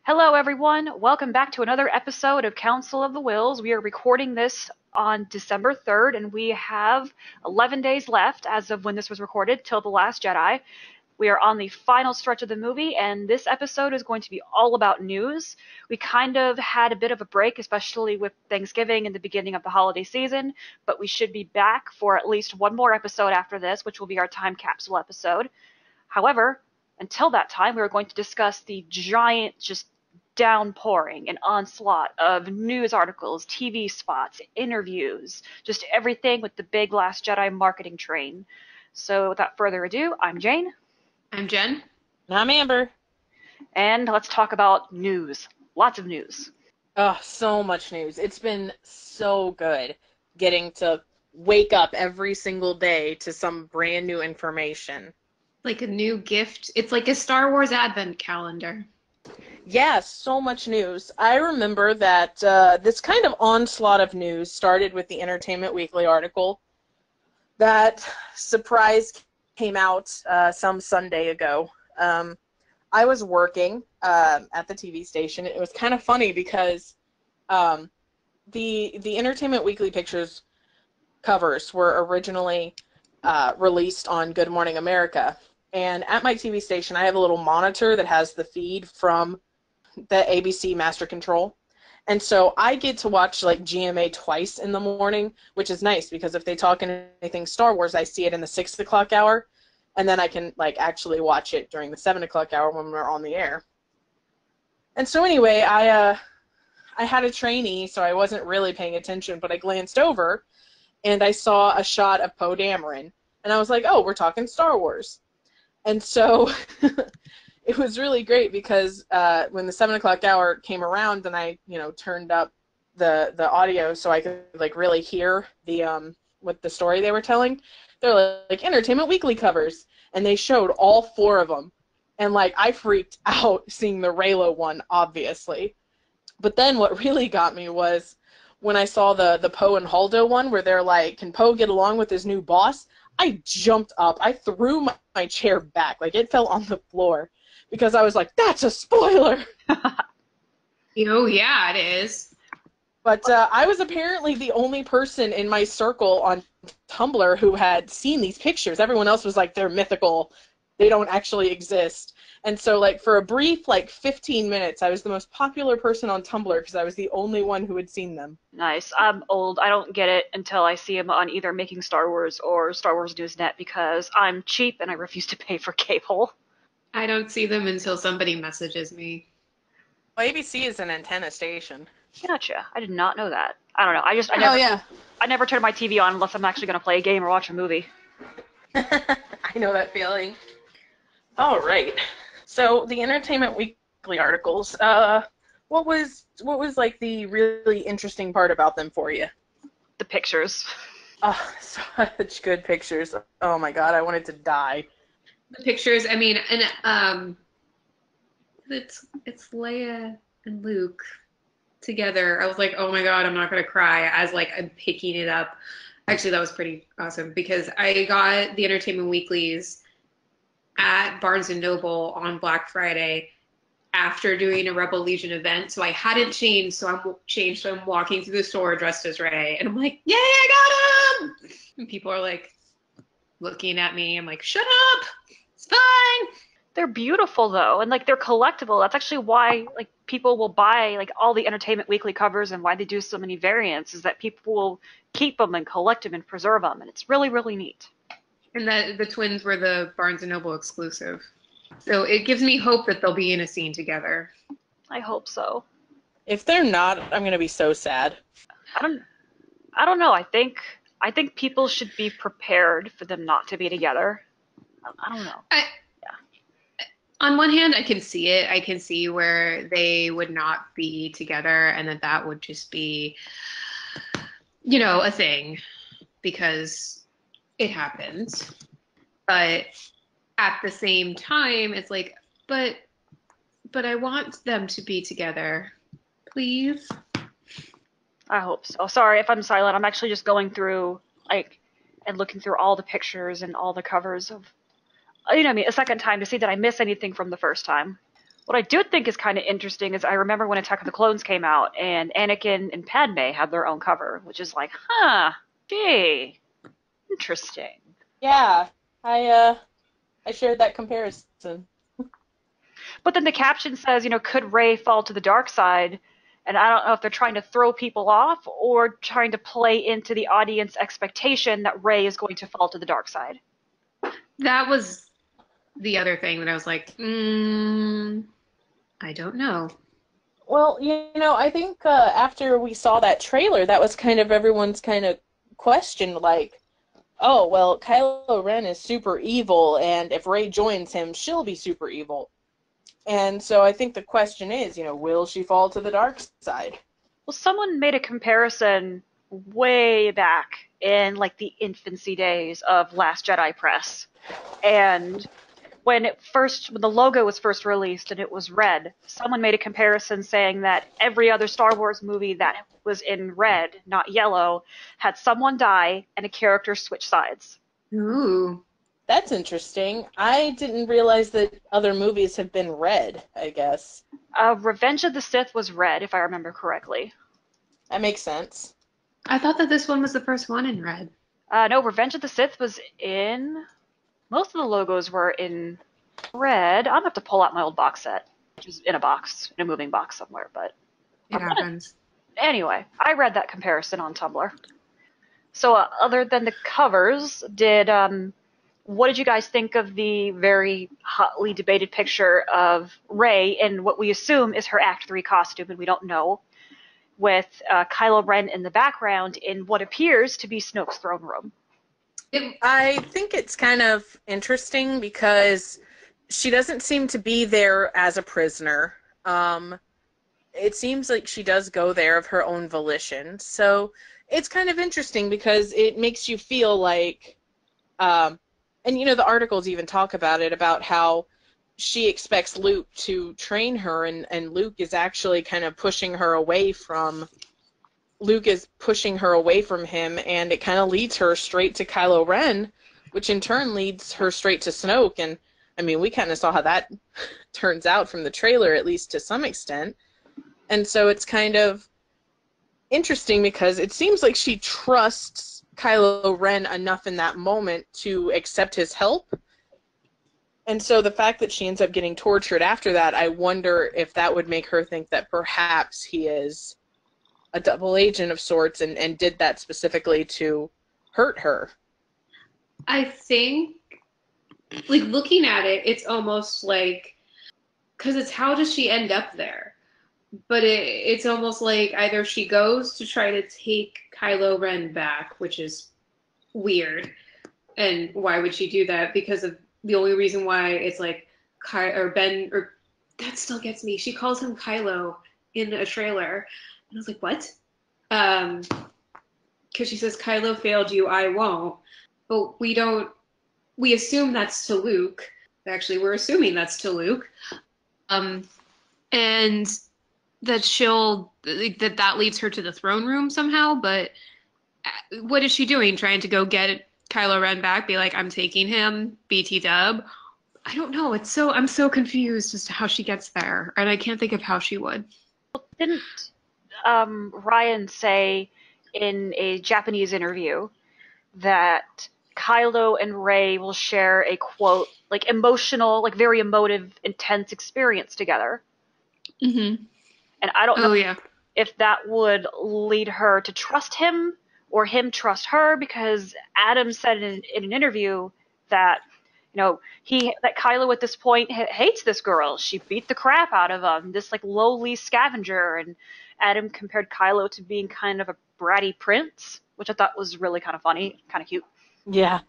Hello, everyone. Welcome back to another episode of Council of the Whills. We are recording this on December 3rd, and we have 11 days left as of when this was recorded till The Last Jedi. We are on the final stretch of the movie, and this episode is going to be all about news. We kind of had a bit of a break, especially with Thanksgiving and the beginning of the holiday season, but we should be back for at least one more episode after this, which will be our time capsule episode. However, until that time, we are going to discuss the giant, just downpouring and onslaught of news articles, TV spots, interviews, just everything with the big Last Jedi marketing train. So without further ado, I'm Jane. I'm Jen. And I'm Amber. And let's talk about news. Lots of news. Oh, so much news. It's been so good getting to wake up every single day to some brand new information. Like a new gift. It's like a Star Wars advent calendar. Yeah, so much news. I remember that this kind of onslaught of news started with the Entertainment Weekly article that surprise came out some Sunday ago. I was working at the TV station. It was kind of funny because the Entertainment Weekly pictures covers were originally released on Good Morning America. And at my TV station, I have a little monitor that has the feed from the ABC Master Control. And so I get to watch like GMA twice in the morning, which is nice because if they talk anything Star Wars, I see it in the 6 o'clock hour. And then I can like actually watch it during the 7 o'clock hour when we're on the air. And so anyway, I had a trainee, so I wasn't really paying attention, but I glanced over and I saw a shot of Poe Dameron. And I was like, oh, we're talking Star Wars. And so it was really great because when the 7 o'clock hour came around and I, turned up the audio so I could like really hear the what the story they were telling, they're like Entertainment Weekly covers, and they showed all four of them, and like I freaked out seeing the Reylo one, obviously. But then what really got me was when I saw the Poe and Holdo one where they're like, can Poe get along with his new boss? I jumped up. I threw my chair back. Like, it fell on the floor because I was like, that's a spoiler. Oh, yeah, it is. But I was apparently the only person in my circle on Tumblr who had seen these pictures. Everyone else was like, they're mythical. They don't actually exist. And so, like, for a brief, 15 minutes, I was the most popular person on Tumblr because I was the only one who had seen them. Nice. I'm old. I don't get it until I see them on either Making Star Wars or Star Wars Newsnet because I'm cheap and I refuse to pay for cable. I don't see them until somebody messages me. Well, ABC is an antenna station. Gotcha. I did not know that. I don't know. I never turn my TV on unless I'm actually going to play a game or watch a movie. I know that feeling. All right. So the Entertainment Weekly articles. What was like the really interesting part about them for you? The pictures. Oh, such good pictures. Oh my God, I wanted to die. The pictures, I mean, and it's Leia and Luke together. I was like, oh my God, I'm not gonna cry as like I'm picking it up. Actually, that was pretty awesome because I got the Entertainment Weeklies at Barnes & Noble on Black Friday after doing a Rebel Legion event. So I hadn't changed, so I'm walking through the store dressed as Rey, and I'm like, yay, I got him! And people are like looking at me. I'm like, shut up! It's fine! They're beautiful though, and like they're collectible. That's actually why like people will buy like all the Entertainment Weekly covers and why they do so many variants is that people will keep them and collect them and preserve them, and it's really, really neat. And that the twins were the Barnes & Noble exclusive. So it gives me hope that they'll be in a scene together. I hope so. If they're not, I'm gonna be so sad. I don't know. I think people should be prepared for them not to be together. I don't know. On one hand, I can see it. I can see where they would not be together and that would just be, a thing because it happens. But at the same time, it's like, but I want them to be together. Please. I hope so. Sorry if I'm silent. I'm actually just going through and looking through all the pictures and all the covers of a second time to see that I miss anything from the first time. What I do think is kind of interesting is I remember when Attack of the Clones came out and Anakin and Padme had their own cover, which is like, huh, gee, interesting. Yeah, I shared that comparison. But then the caption says, could Rey fall to the dark side? And I don't know if they're trying to throw people off or trying to play into the audience expectation that Rey is going to fall to the dark side. That was the other thing that I was like, I don't know. Well, I think after we saw that trailer, that was kind of everyone's kind of question, like, oh, well, Kylo Ren is super evil, and if Rey joins him, she'll be super evil. And so I think the question is, will she fall to the dark side? Well, someone made a comparison way back in like the infancy days of Last Jedi press. And when the logo was first released and it was red, someone made a comparison saying that every other Star Wars movie that was in red, not yellow, had someone die and a character switch sides. Ooh. That's interesting. I didn't realize that other movies have been red, I guess. Revenge of the Sith was red, if I remember correctly. That makes sense. I thought that this one was the first one in red. No, Revenge of the Sith was in... Most of the logos were in red. I'm going to have to pull out my old box set, which is in a moving box somewhere, but... It happens. Anyway, I read that comparison on Tumblr. So other than the covers, what did you guys think of the very hotly debated picture of Rey in what we assume is her Act 3 costume, and we don't know, with Kylo Ren in the background in what appears to be Snoke's throne room? I think it's kind of interesting because she doesn't seem to be there as a prisoner. It seems like she does go there of her own volition. So it's kind of interesting because it makes you feel like, and the articles even talk about it, about how she expects Luke to train her, and Luke is actually kind of pushing her away from him, and it kind of leads her straight to Kylo Ren, which in turn leads her straight to Snoke. And I mean, we kind of saw how that turns out from the trailer, at least to some extent. And so it's kind of interesting because it seems like she trusts Kylo Ren enough in that moment to accept his help. And so the fact that she ends up getting tortured after that, I wonder if that would make her think that perhaps he is a double agent of sorts and did that specifically to hurt her. I think, like, looking at it, it's almost like, because it's how does she end up there? But it's almost like either she goes to try to take Kylo Ren back, which is weird. And why would she do that? Because of the only reason why it's like Ben, or that still gets me. She calls him Kylo in a trailer. And I was like, what? Because she says, Kylo failed you, I won't. But we assume that's to Luke. Actually, we're assuming that's to Luke. And that leads her to the throne room somehow, but what is she doing? Trying to go get Kylo Ren back? Be like, I'm taking him, BT dub? I don't know. I'm so confused as to how she gets there, and I can't think of how she would. Didn't Ryan say in a Japanese interview that Kylo and Rey will share a, quote, like emotional, like very emotive, intense experience together? Mm-hmm. And I don't know yeah. if that would lead her to trust him or him trust her, because Adam said in an interview that that Kylo at this point hates this girl. She beat the crap out of him, this like lowly scavenger. And Adam compared Kylo to being kind of a bratty prince, which I thought was really kind of funny, kind of cute. Yeah.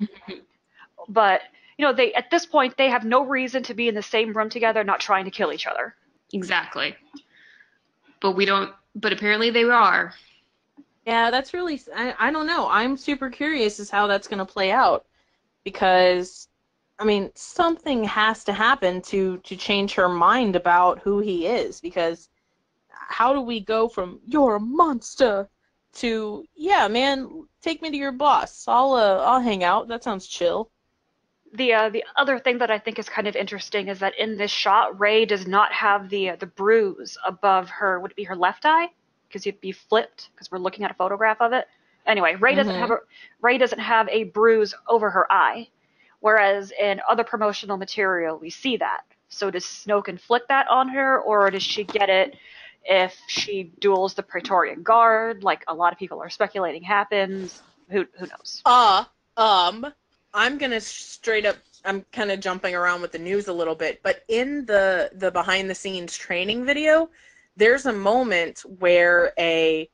But they at this point they have no reason to be in the same room together, not trying to kill each other. Exactly. But apparently they are. Yeah, that's really, I don't know. I'm super curious as how that's going to play out, because, I mean, something has to happen to change her mind about who he is, because how do we go from, you're a monster, to, yeah, man, take me to your boss. I'll hang out. That sounds chill. The other thing that I think is kind of interesting is that in this shot, Rey does not have the bruise above her. Would it be her left eye? Because it'd be flipped because we're looking at a photograph of it. Anyway, Rey doesn't have a bruise over her eye, whereas in other promotional material we see that. So does Snoke inflict that on her, or does she get it if she duels the Praetorian Guard, like a lot of people are speculating happens? Who knows? I'm gonna straight up. I'm kind of jumping around with the news a little bit, but in the behind the scenes training video, there's a moment where a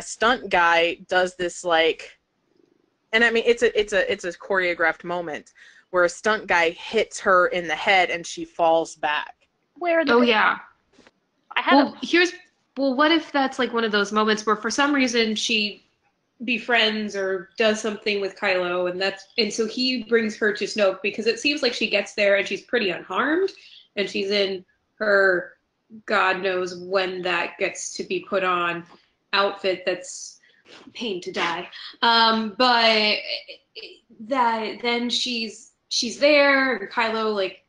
stunt guy does this, like, and I mean it's a choreographed moment where a stunt guy hits her in the head and she falls back. Where the Oh yeah. I have What if that's like one of those moments where for some reason she befriends or does something with Kylo, and so he brings her to Snoke because it seems like she gets there and she's pretty unharmed, and she's in her God knows when that gets to be put on outfit that's pain to die. But that then she's there, and Kylo, like,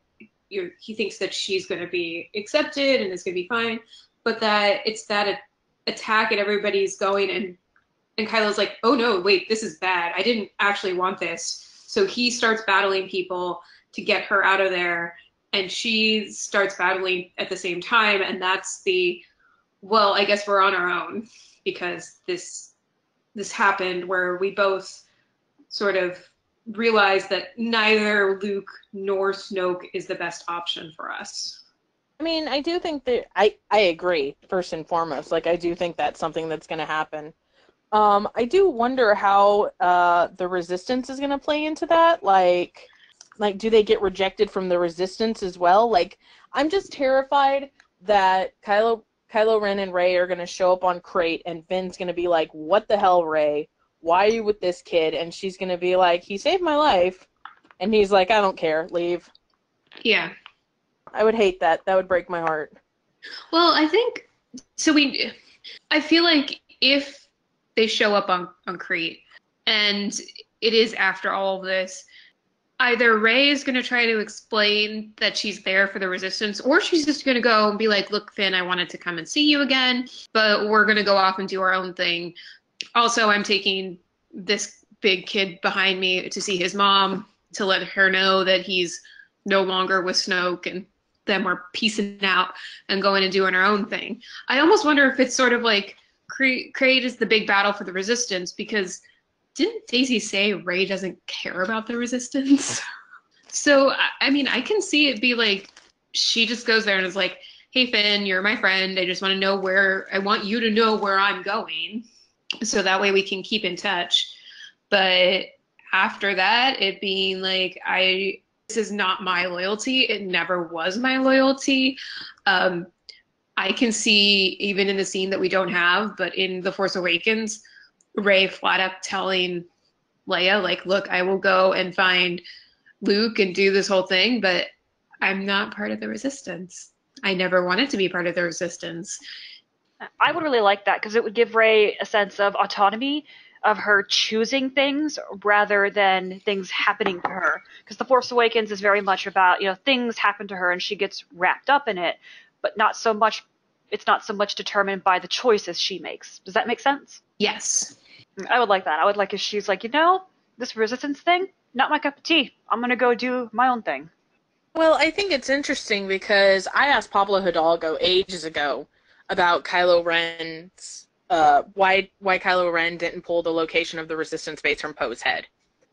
he thinks that she's going to be accepted and it's going to be fine, but that it's that attack and everybody's going, and Kylo's like, oh no, wait, this is bad. I didn't actually want this. So he starts battling people to get her out of there, and she starts battling at the same time, and that's well, I guess we're on our own because this happened where we both sort of realized that neither Luke nor Snoke is the best option for us. I mean, I do think that I agree, first and foremost. Like, I do think that's something that's going to happen. I do wonder how the Resistance is going to play into that. Like, do they get rejected from the Resistance as well? Like, I'm just terrified that Kylo Ren and Rey are going to show up on Crate, and Finn's going to be like, what the hell, Rey? Why are you with this kid? And she's going to be like, he saved my life. And he's like, I don't care, leave. Yeah. I would hate that. That would break my heart. Well, I think, I feel like if they show up on Crete, and it is after all of this, either Rey is going to try to explain that she's there for the Resistance, or she's just going to go and be like, look, Finn, I wanted to come and see you again, but we're going to go off and do our own thing. Also, I'm taking this big kid behind me to see his mom to let her know that he's no longer with Snoke, and then we're peacing out and going and doing our own thing. I almost wonder if it's sort of like Crate is the big battle for the Resistance, because didn't Daisy say Rey doesn't care about the Resistance? So, I mean, I can see it be like she just goes there and is like, hey, Finn, you're my friend. I just want to know I want you to know where I'm going, so that way we can keep in touch. But after that, it being like, this is not my loyalty. It never was my loyalty. I can see, even in the scene that we don't have, but in The Force Awakens, Rey flat up telling Leia, like, look, I will go and find Luke and do this whole thing, but I'm not part of the Resistance. I never wanted to be part of the Resistance. I would really like that, because it would give Rey a sense of autonomy, of her choosing things rather than things happening to her. Because The Force Awakens is very much about, things happen to her and she gets wrapped up in it, but it's not so much determined by the choices she makes. Does that make sense? Yes. I would like that. I would like if she's like, this Resistance thing, not my cup of tea. I'm going to go do my own thing. Well, I think it's interesting because I asked Pablo Hidalgo ages ago about Kylo Ren's, why Kylo Ren didn't pull the location of the Resistance base from Poe's head.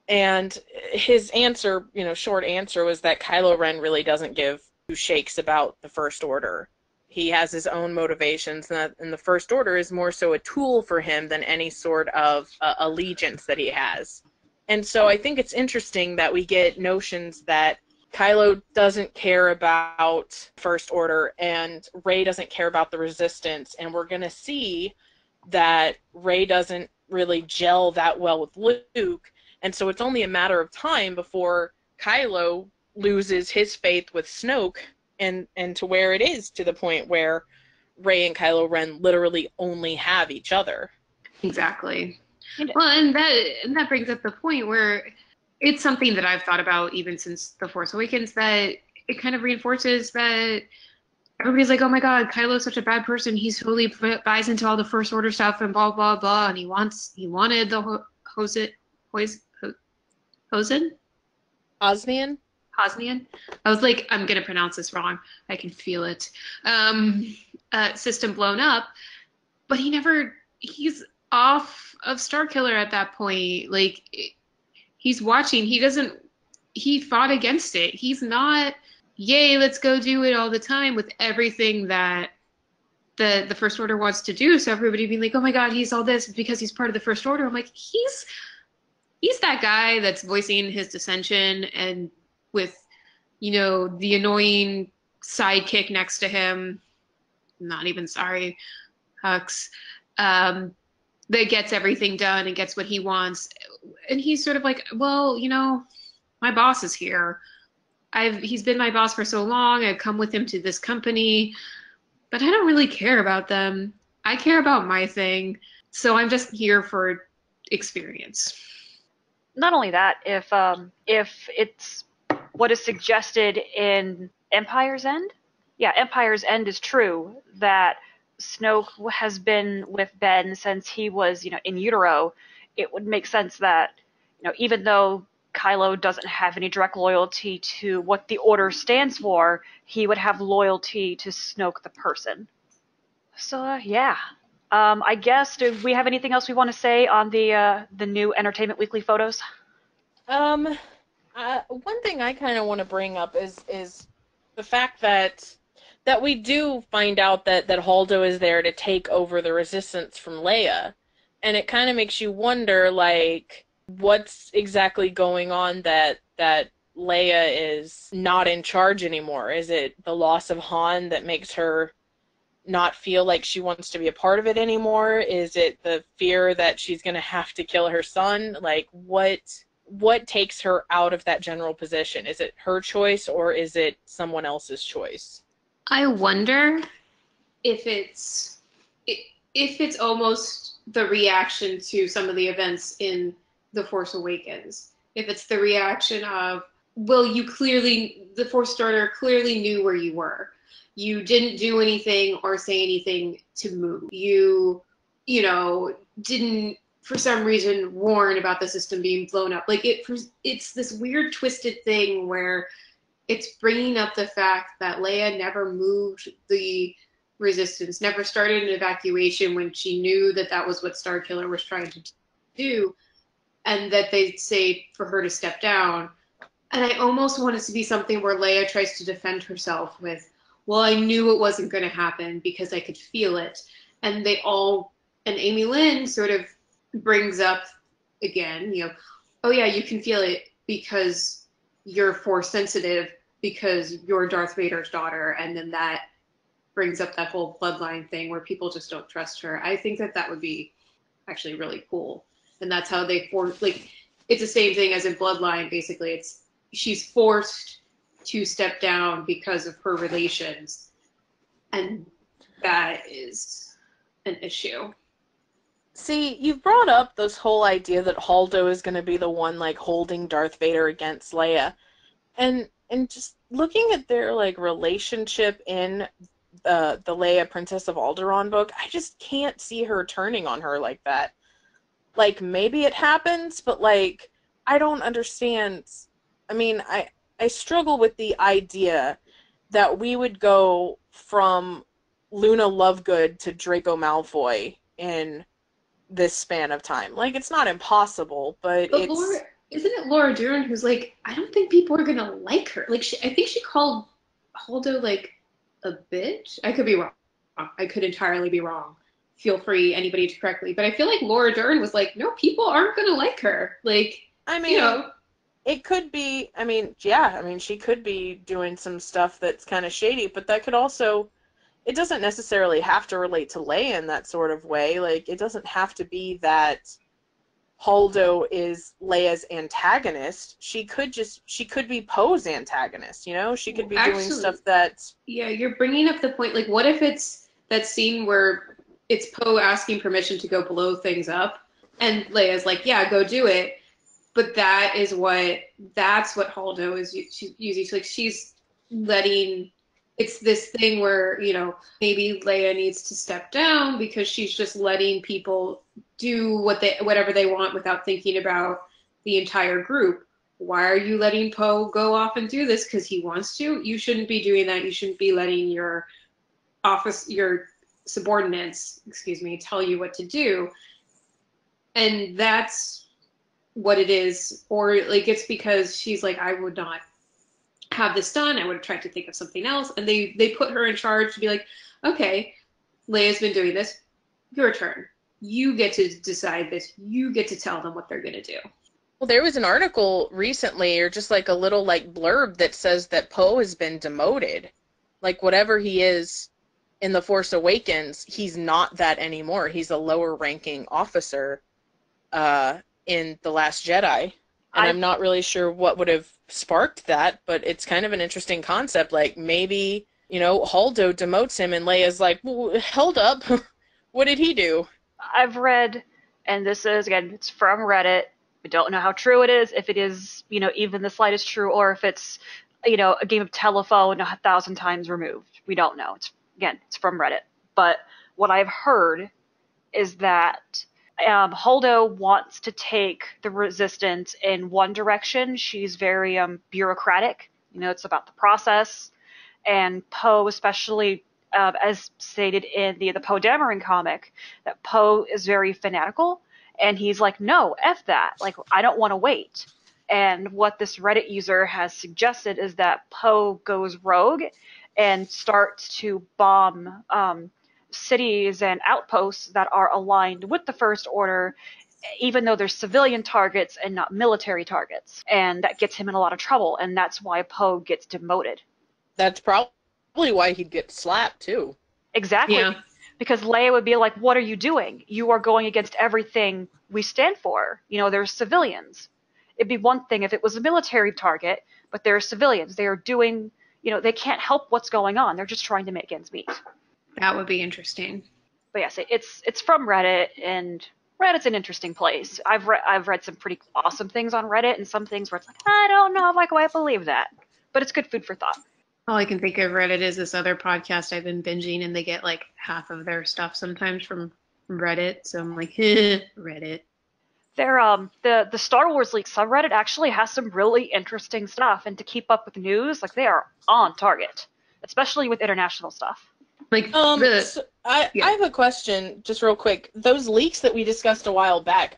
And his answer, short answer, was that Kylo Ren really doesn't give two shakes about the First Order. He has his own motivations, and the First Order is more so a tool for him than any sort of allegiance that he has. And so I think it's interesting that we get notions that Kylo doesn't care about First Order and Rey doesn't care about the Resistance, and we're going to see that Rey doesn't really gel that well with Luke, and so it's only a matter of time before Kylo loses his faith with Snoke and to where it is to the point where Rey and Kylo Ren literally only have each other. Exactly. Well, and that brings up the point where it's something that I've thought about even since The Force Awakens, that it kind of reinforces that everybody's like, oh my God, Kylo's such a bad person. He's totally buys into all the First Order stuff and blah, blah, blah. And he wanted the Hosen? Osnian? Hosnian? I was like, I'm going to pronounce this wrong. I can feel it. System blown up. But he's off of Starkiller at that point. Like, he's watching. He fought against it. He's not, yay, let's go do it all the time with everything that the First Order wants to do. So everybody being like, oh my God, he's all this because he's part of the First Order. I'm like, he's that guy that's voicing his dissension, and with, the annoying sidekick next to him, not even sorry, Hux, that gets everything done and gets what he wants. And he's sort of like, well, my boss is here. He's been my boss for so long. I've come with him to this company, but I don't really care about them. I care about my thing. So I'm just here for experience. Not only that, if it's what is suggested in Empire's End, yeah, Empire's End is true, that Snoke has been with Ben since he was, in utero. It would make sense that, even though Kylo doesn't have any direct loyalty to what the Order stands for, he would have loyalty to Snoke the person. So, yeah. I guess, do we have anything else we want to say on the new Entertainment Weekly photos? One thing I kind of want to bring up is the fact that we do find out that Holdo is there to take over the resistance from Leia, and it kind of makes you wonder, like, what's exactly going on that Leia is not in charge anymore. Is it the loss of Han that makes her not feel like she wants to be a part of it anymore? Is it the fear that she's going to have to kill her son? Like, what takes her out of that general position? Is it her choice, or is it someone else's choice? I wonder if it's almost the reaction to some of the events in The Force Awakens. If it's the reaction of, well, the Force Order clearly knew where you were. You didn't do anything or say anything to move. You didn't, for some reason, warn about the system being blown up. Like, it's this weird twisted thing where it's bringing up the fact that Leia never moved the resistance, never started an evacuation when she knew that was what Starkiller was trying to do, and that they say for her to step down. And I almost want it to be something where Leia tries to defend herself with, well, I knew it wasn't going to happen because I could feel it. And and Amy Lynn sort of brings up again, oh yeah, you can feel it because you're Force sensitive, because you're Darth Vader's daughter. And then that brings up that whole bloodline thing where people just don't trust her. I think that would be actually really cool. And that's how they it's the same thing as in Bloodline, basically. She's forced to step down because of her relations. And that is an issue. See, you've brought up this whole idea that Holdo is going to be the one, like, holding Darth Vader against Leia. And just looking at their, like, relationship in the Leia Princess of Alderaan book, I just can't see her turning on her like that. Like, maybe it happens, but, like, I don't understand. I mean, I struggle with the idea that we would go from Luna Lovegood to Draco Malfoy in this span of time. Like, it's not impossible, but it's... Isn't it Laura Dern who's like, I don't think people are going to like her. Like, I think she called Holdo, like, a bitch. I could be wrong. I could entirely be wrong. Feel free, anybody, to correct me. But I feel like Laura Dern was like, no, people aren't going to like her. Like, I mean, it could be, she could be doing some stuff that's kind of shady, but that could also, it doesn't necessarily have to relate to Leia in that sort of way. Like, it doesn't have to be that Holdo is Leia's antagonist. She could be Poe's antagonist, She could be doing stuff that... Yeah, you're bringing up the point. Like, what if it's that scene where it's Poe asking permission to go blow things up, and Leia's like, yeah, go do it. But that's what Holdo is using. So, like, she's letting, it's this thing where, maybe Leia needs to step down because she's just letting people do whatever they want without thinking about the entire group. Why are you letting Poe go off and do this? Because he wants to? You shouldn't be doing that. You shouldn't be letting your subordinates, tell you what to do. And that's what it is. Or, like, it's because she's like, I would not have this done. I would have tried to think of something else. And they put her in charge to be like, okay, Leia's been doing this. Your turn. You get to decide this. You get to tell them what they're going to do. Well, there was an article recently, or just like a little like blurb that says that Poe has been demoted. Like, whatever he is in The Force Awakens, he's not that anymore. He's a lower ranking officer in The Last Jedi. And I'm not really sure what would have sparked that, but it's kind of an interesting concept. Like, maybe, Holdo demotes him and Leia's like, well, held up. What did he do? I've read, and this is, again, it's from Reddit. We don't know how true it is, if it is, even the slightest true, or if it's, a game of telephone 1,000 times removed. We don't know. It's from Reddit. But what I've heard is that Holdo wants to take the Resistance in one direction. She's very bureaucratic. It's about the process. And Poe, especially as stated in the Poe Dameron comic, that Poe is very fanatical. And he's like, no, F that. Like, I don't want to wait. And what this Reddit user has suggested is that Poe goes rogue and starts to bomb cities and outposts that are aligned with the First Order, even though they're civilian targets and not military targets. And that gets him in a lot of trouble, and that's why Poe gets demoted. That's probably why he'd get slapped, too. Exactly. Yeah. Because Leia would be like, what are you doing? You are going against everything we stand for. There's civilians. It'd be one thing if it was a military target, but they're civilians. They are doing, they can't help what's going on. They're just trying to make ends meet. That would be interesting. But yes, it's from Reddit, and Reddit's an interesting place. I've read some pretty awesome things on Reddit, and some things where it's like, I don't know if I quite believe that. But it's good food for thought. All I can think of Reddit is this other podcast I've been binging, and they get like half of their stuff sometimes from Reddit. So I'm like, Reddit. The Star Wars Leaks subreddit actually has some really interesting stuff, and to keep up with news, like, they are on target, especially with international stuff. Like, so I have a question, just real quick. Those leaks that we discussed a while back,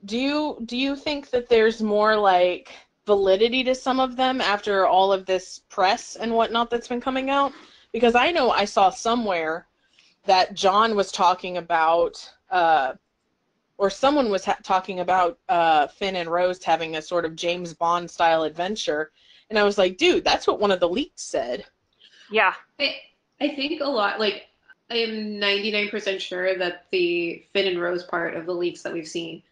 do you think that there's more like validity to some of them after all of this press and whatnot that's been coming out? Because I know I saw somewhere that John was talking about, or someone was talking about Finn and Rose having a sort of James Bond style adventure, and I was like, dude, that's what one of the leaks said. Yeah. I think a lot, like, I am 99% sure that the Finn and Rose part of the leaks that we've seen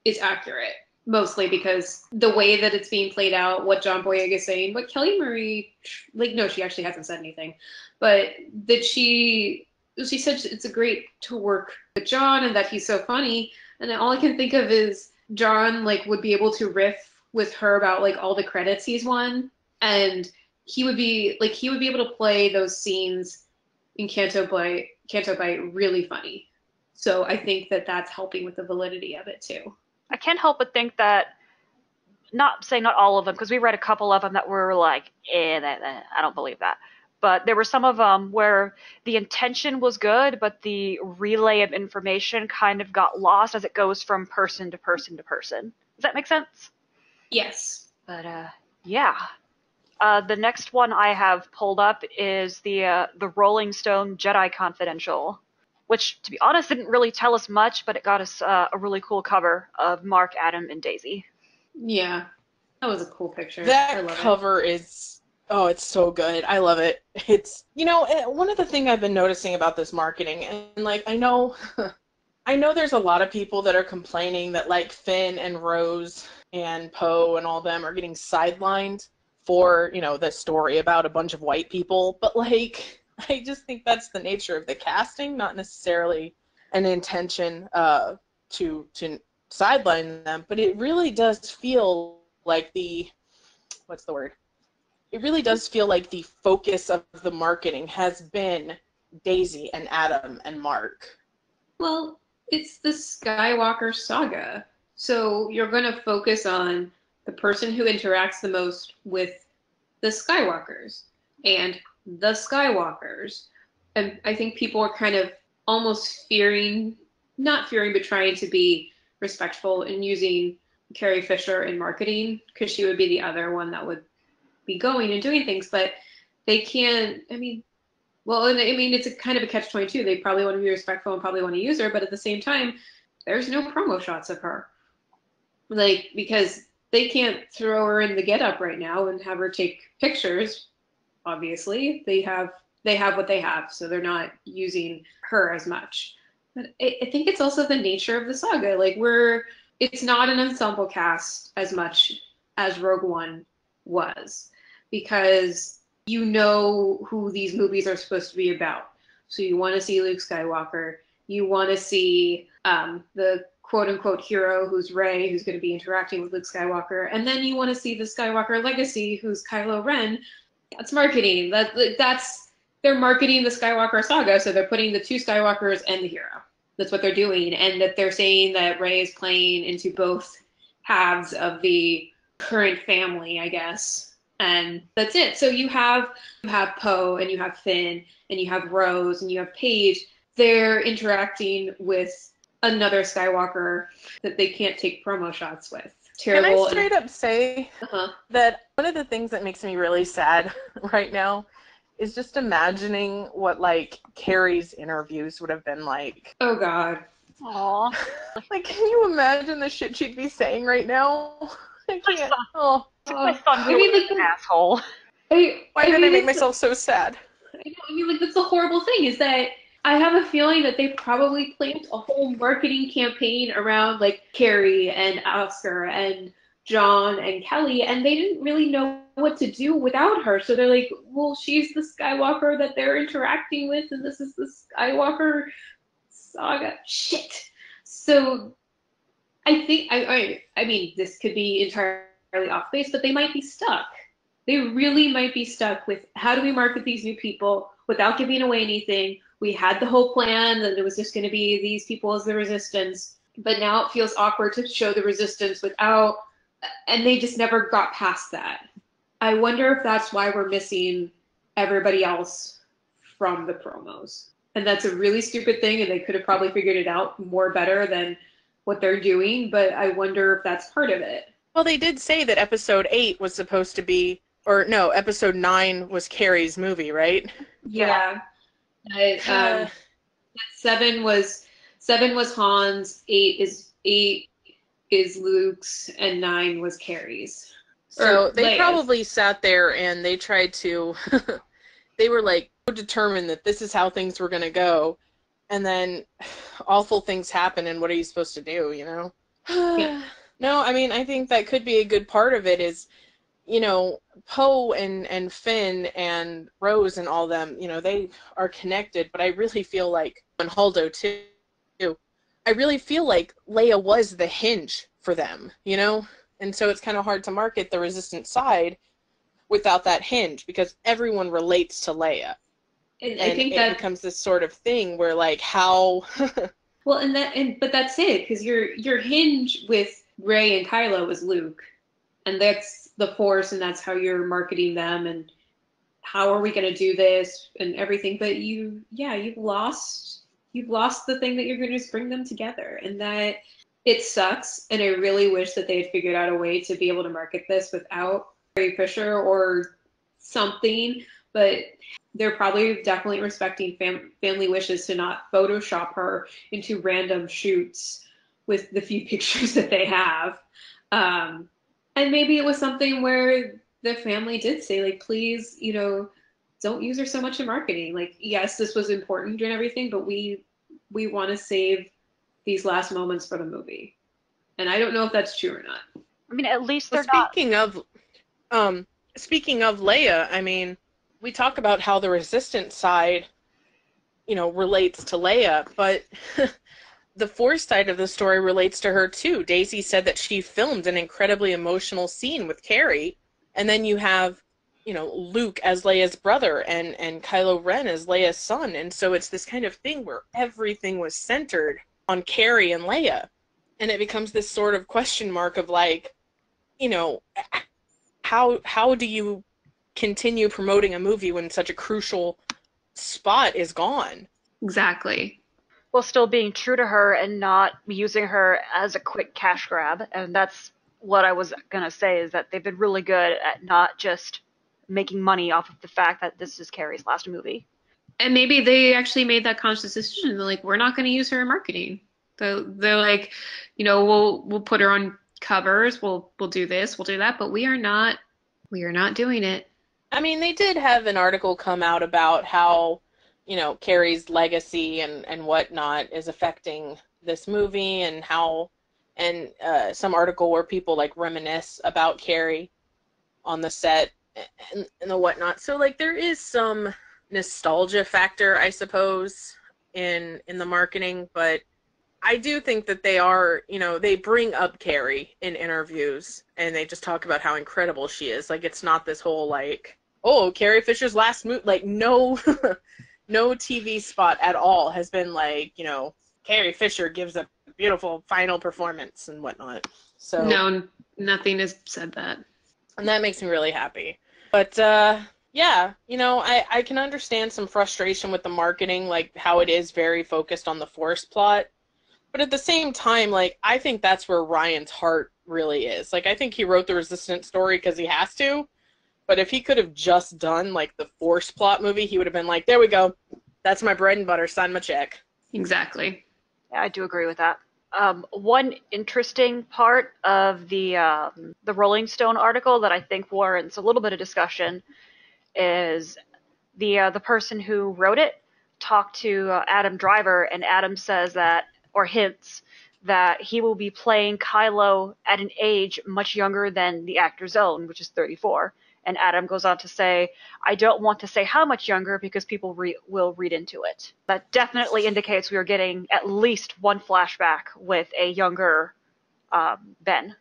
is accurate. Mostly because the way that it's being played out, what John Boyega is saying, what Kelly Marie, like, no, she actually hasn't said anything, but that she said it's a great to work with John and that he's so funny. And all I can think of is John, like, would be able to riff with her about, like, all the credits he's won. And he would be able to play those scenes in Canto Bight really funny. So I think that that's helping with the validity of it too. I can't help but think that, not all of them, because we read a couple of them that were like, I don't believe that. But there were some of them where the intention was good, but the relay of information kind of got lost as it goes from person to person to person. Does that make sense? Yes. But yeah. The next one I have pulled up is the Rolling Stone Jedi Confidential, which, to be honest, didn't really tell us much, but it got us a really cool cover of Mark, Adam, and Daisy. Yeah, that was a cool picture. That cover is, oh, it's so good. I love it. It's, one of the things I've been noticing about this marketing, and like, I know there's a lot of people that are complaining that like Finn and Rose and Poe and all them are getting sidelined for, the story about a bunch of white people, but like, I just think that's the nature of the casting, not necessarily an intention to sideline them, but it really does feel like what's the word? It really does feel like the focus of the marketing has been Daisy and Adam and Mark. Well, it's the Skywalker saga. So you're going to focus on the person who interacts the most with the Skywalkers and the Skywalkers. And I think people are kind of almost not fearing, but trying to be respectful in using Carrie Fisher in marketing, because she would be the other one that would be going and doing things. But they can't, I mean, well, and I mean, it's a kind of a catch-22. They probably want to be respectful and probably want to use her, but at the same time, there's no promo shots of her. Like, because they can't throw her in the getup right now and have her take pictures. Obviously, they have what they have, so they're not using her as much. But I think it's also the nature of the saga. Like, it's not an ensemble cast as much as Rogue One was, because you know who these movies are supposed to be about. So you want to see Luke Skywalker. You want to see the quote-unquote hero, who's Rey, who's going to be interacting with Luke Skywalker. And then you want to see the Skywalker legacy, who's Kylo Ren. That's marketing. They're marketing the Skywalker saga, so they're putting the two Skywalkers and the hero. That's what they're doing. And that they're saying that Rey is playing into both halves of the current family, I guess. And that's it. So you have Poe, and you have Finn, and you have Rose, and you have Paige. They're interacting with another Skywalker that they can't take promo shots with. Terrible. Can I straight up say that one of the things that makes me really sad right now is just imagining what, like, Carrie's interviews would have been like. Oh, God. Aw. Like, can you imagine the shit she'd be saying right now? I can't. Oh. My son really is an asshole. Why did I make myself so sad? I know, I mean, like, that's the horrible thing, is that I have a feeling that they probably planned a whole marketing campaign around, like, Carrie and Oscar and John and Kelly, and they didn't really know what to do without her. So they're like, well, she's the Skywalker that they're interacting with, and this is the Skywalker saga. Shit. So I think, I mean, this could be entirely off base, but they might be stuck. They really might be stuck with, how do we market these new people without giving away anything? We had the whole plan that it was just going to be these people as the resistance, but now it feels awkward to show the resistance without, and they just never got past that. I wonder if that's why we're missing everybody else from the promos. And that's a really stupid thing, and they could have probably figured it out more better than what they're doing, but I wonder if that's part of it. Well, they did say that episode 8 was supposed to be, or no, episode 9 was Carrie's movie, right? Yeah. Seven was Han's, eight is Luke's, and 9 was Carrie's. So they Leia's. probably sat there and they tried to, they were like so determined that this is how things were going to go, and then awful things happen, and what are you supposed to do, you know? Yeah. No, I mean, I think that could be a good part of it is, you know, Poe and Finn and Rose and all them, you know, they are connected, but I really feel like, and Holdo too, I really feel like Leia was the hinge for them, you know? And so it's kind of hard to market the resistance side without that hinge, because everyone relates to Leia. And I think it becomes this sort of thing where, like, how... Well, but that's it, because your hinge with Rey and Kylo is Luke, and that's the Force, and that's how you're marketing them, and how are we going to do this and everything. But you've lost the thing that you're going to bring them together, and that it sucks. And I really wish that they had figured out a way to be able to market this without Carrie Fisher or something, but they're probably definitely respecting family wishes to not Photoshop her into random shoots with the few pictures that they have. And maybe it was something where the family did say, like, please, you know, don't use her so much in marketing. Like, yes, this was important and everything, but we want to save these last moments for the movie. And I don't know if that's true or not. I mean, at least they're speaking of Leia, I mean, we talk about how the resistance side, you know, relates to Leia, but the Force side of the story relates to her too. Daisy said that she filmed an incredibly emotional scene with Carrie, and then you have, Luke as Leia's brother and Kylo Ren as Leia's son, and so it's this kind of thing where everything was centered on Carrie and Leia, and it becomes this sort of question mark of like, you know, how do you continue promoting a movie when such a crucial spot is gone? Exactly. While still being true to her and not using her as a quick cash grab. And that's what I was going to say, is that they've been really good at not just making money off of the fact that this is Carrie's last movie. And maybe they actually made that conscious decision. They're like, we're not going to use her in marketing. They're like, we'll put her on covers. We'll do this. We'll do that. But we are not doing it. I mean, they did have an article come out about how, Carrie's legacy and whatnot is affecting this movie, and how, and some article where people like reminisce about Carrie on the set and the whatnot. So like there is some nostalgia factor, I suppose, in the marketing, but I do think that they are, they bring up Carrie in interviews and they just talk about how incredible she is. Like, it's not this whole like, oh, Carrie Fisher's last movie. Like, no, no TV spot at all has been like, Carrie Fisher gives a beautiful final performance and whatnot. So No, nothing has said that. And that makes me really happy. But yeah, I can understand some frustration with the marketing, like how it is very focused on the Force plot. But at the same time, like, I think that's where Ryan's heart really is. Like, I think he wrote the Resistance story because he has to. But if he could have just done, like, the Force plot movie, he would have been like, there we go. That's my bread and butter. Sign my check. Exactly. Yeah, I do agree with that. One interesting part of the Rolling Stone article that I think warrants a little bit of discussion is the person who wrote it talked to Adam Driver, and Adam says that, or hints that he will be playing Kylo at an age much younger than the actor's own, which is 34. And Adam goes on to say, I don't want to say how much younger because people will read into it. That definitely indicates we are getting at least one flashback with a younger Ben.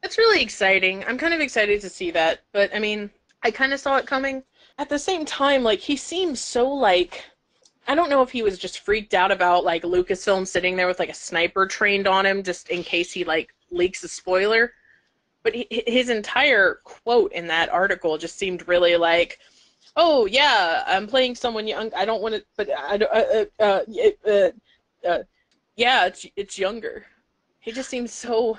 That's really exciting. I'm kind of excited to see that. But, I mean, I kind of saw it coming. At the same time, like, he seems so, like, I don't know if he was just freaked out about, like, Lucasfilm sitting there with, like, a sniper trained on him just in case he, like, leaks a spoiler. But his entire quote in that article just seemed really like, oh, yeah, I'm playing someone young. I don't want to, but yeah, it's younger. He just seems so,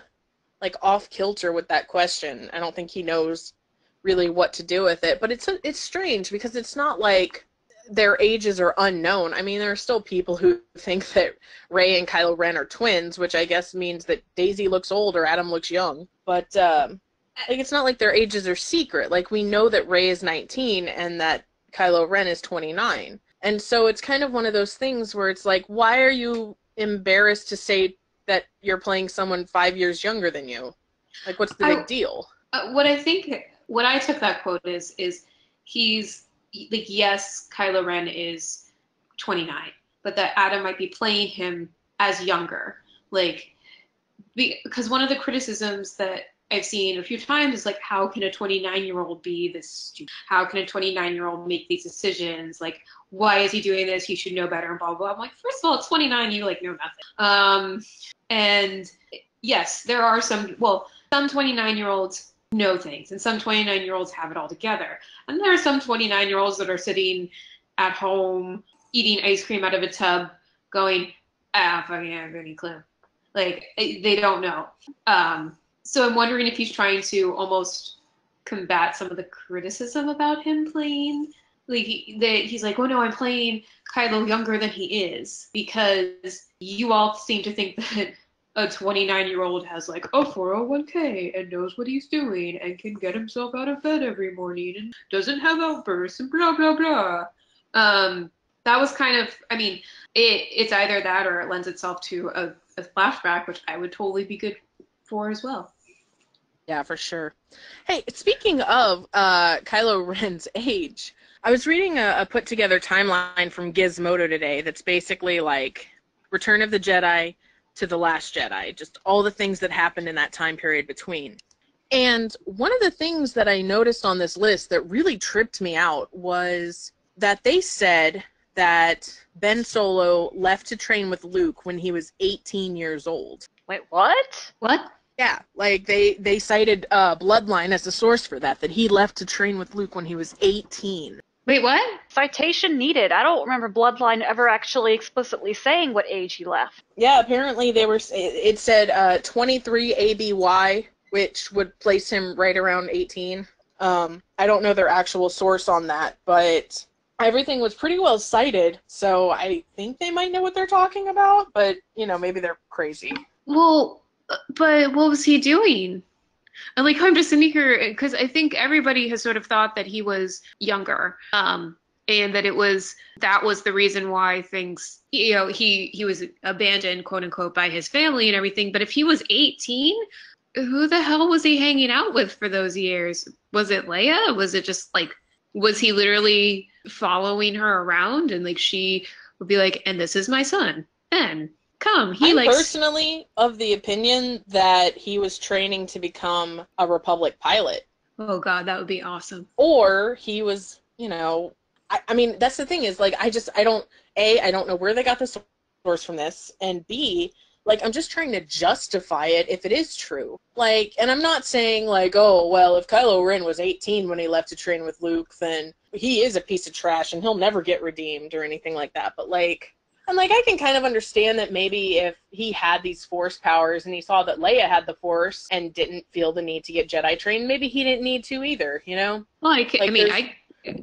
like, off-kilter with that question. I don't think he knows really what to do with it. But it's strange because it's not like their ages are unknown. I mean, there are still people who think that Rey and Kylo Ren are twins, which I guess means that Daisy looks old or Adam looks young. But like, it's not like their ages are secret. Like, we know that Rey is 19 and that Kylo Ren is 29. And so it's kind of one of those things where it's like, why are you embarrassed to say that you're playing someone 5 years younger than you? Like, what's the big deal? What I took that quote is he's like, yes, Kylo Ren is 29, but that Adam might be playing him as younger. Like, because one of the criticisms that I've seen a few times is like, how can a 29-year-old be this stupid? How can a 29-year-old make these decisions? Like, why is he doing this? He should know better and blah, blah. I'm like, first of all, at 29, you like know nothing. And yes, there are some 29-year-olds know things, and some 29-year-olds have it all together. And there are some 29-year-olds that are sitting at home eating ice cream out of a tub going, fucking, I don't have any clue. Like, they don't know. So I'm wondering if he's trying to almost combat some of the criticism about him playing. Like, he's like, oh no, I'm playing Kylo younger than he is, because you all seem to think that a 29-year-old has like a 401k and knows what he's doing and can get himself out of bed every morning and doesn't have outbursts and blah, blah, blah. That was kind of, I mean, it's either that or it lends itself to a flashback, which I would totally be good for as well. Yeah, for sure. Hey, speaking of Kylo Ren's age, I was reading a put-together timeline from Gizmodo today that's basically like Return of the Jedi, to The Last Jedi, just all the things that happened in that time period between. And one of the things that I noticed on this list that really tripped me out was that they said that Ben Solo left to train with Luke when he was 18 years old. Wait, what? What? Yeah, like they cited Bloodline as the source for that he left to train with Luke when he was 18. Wait, what? Citation needed. I don't remember Bloodline ever actually explicitly saying what age he left. Yeah, apparently it said 23 ABY, which would place him right around 18. I don't know their actual source on that, but everything was pretty well cited, so I think they might know what they're talking about, but, maybe they're crazy. Well, but what was he doing? And like, I'm just sitting here because I think everybody has sort of thought that he was younger, and that that was the reason why things, he was abandoned, quote unquote, by his family and everything. But if he was 18, who the hell was he hanging out with for those years? Was it Leia? Was it just like, was he literally following her around and like she would be like, and this is my son, Ben? Come. I'm personally of the opinion that he was training to become a Republic pilot. Oh God, that would be awesome. Or he was, I mean, that's the thing is, like, I don't know where they got the source from this, and B, like, I'm just trying to justify it if it is true. Like, and I'm not saying, like, oh, well, if Kylo Ren was 18 when he left to train with Luke, then he is a piece of trash and he'll never get redeemed or anything like that. But, like, and, like, I can kind of understand that maybe if he had these Force powers and he saw that Leia had the Force and didn't feel the need to get Jedi trained, maybe he didn't need to either, Well, Like,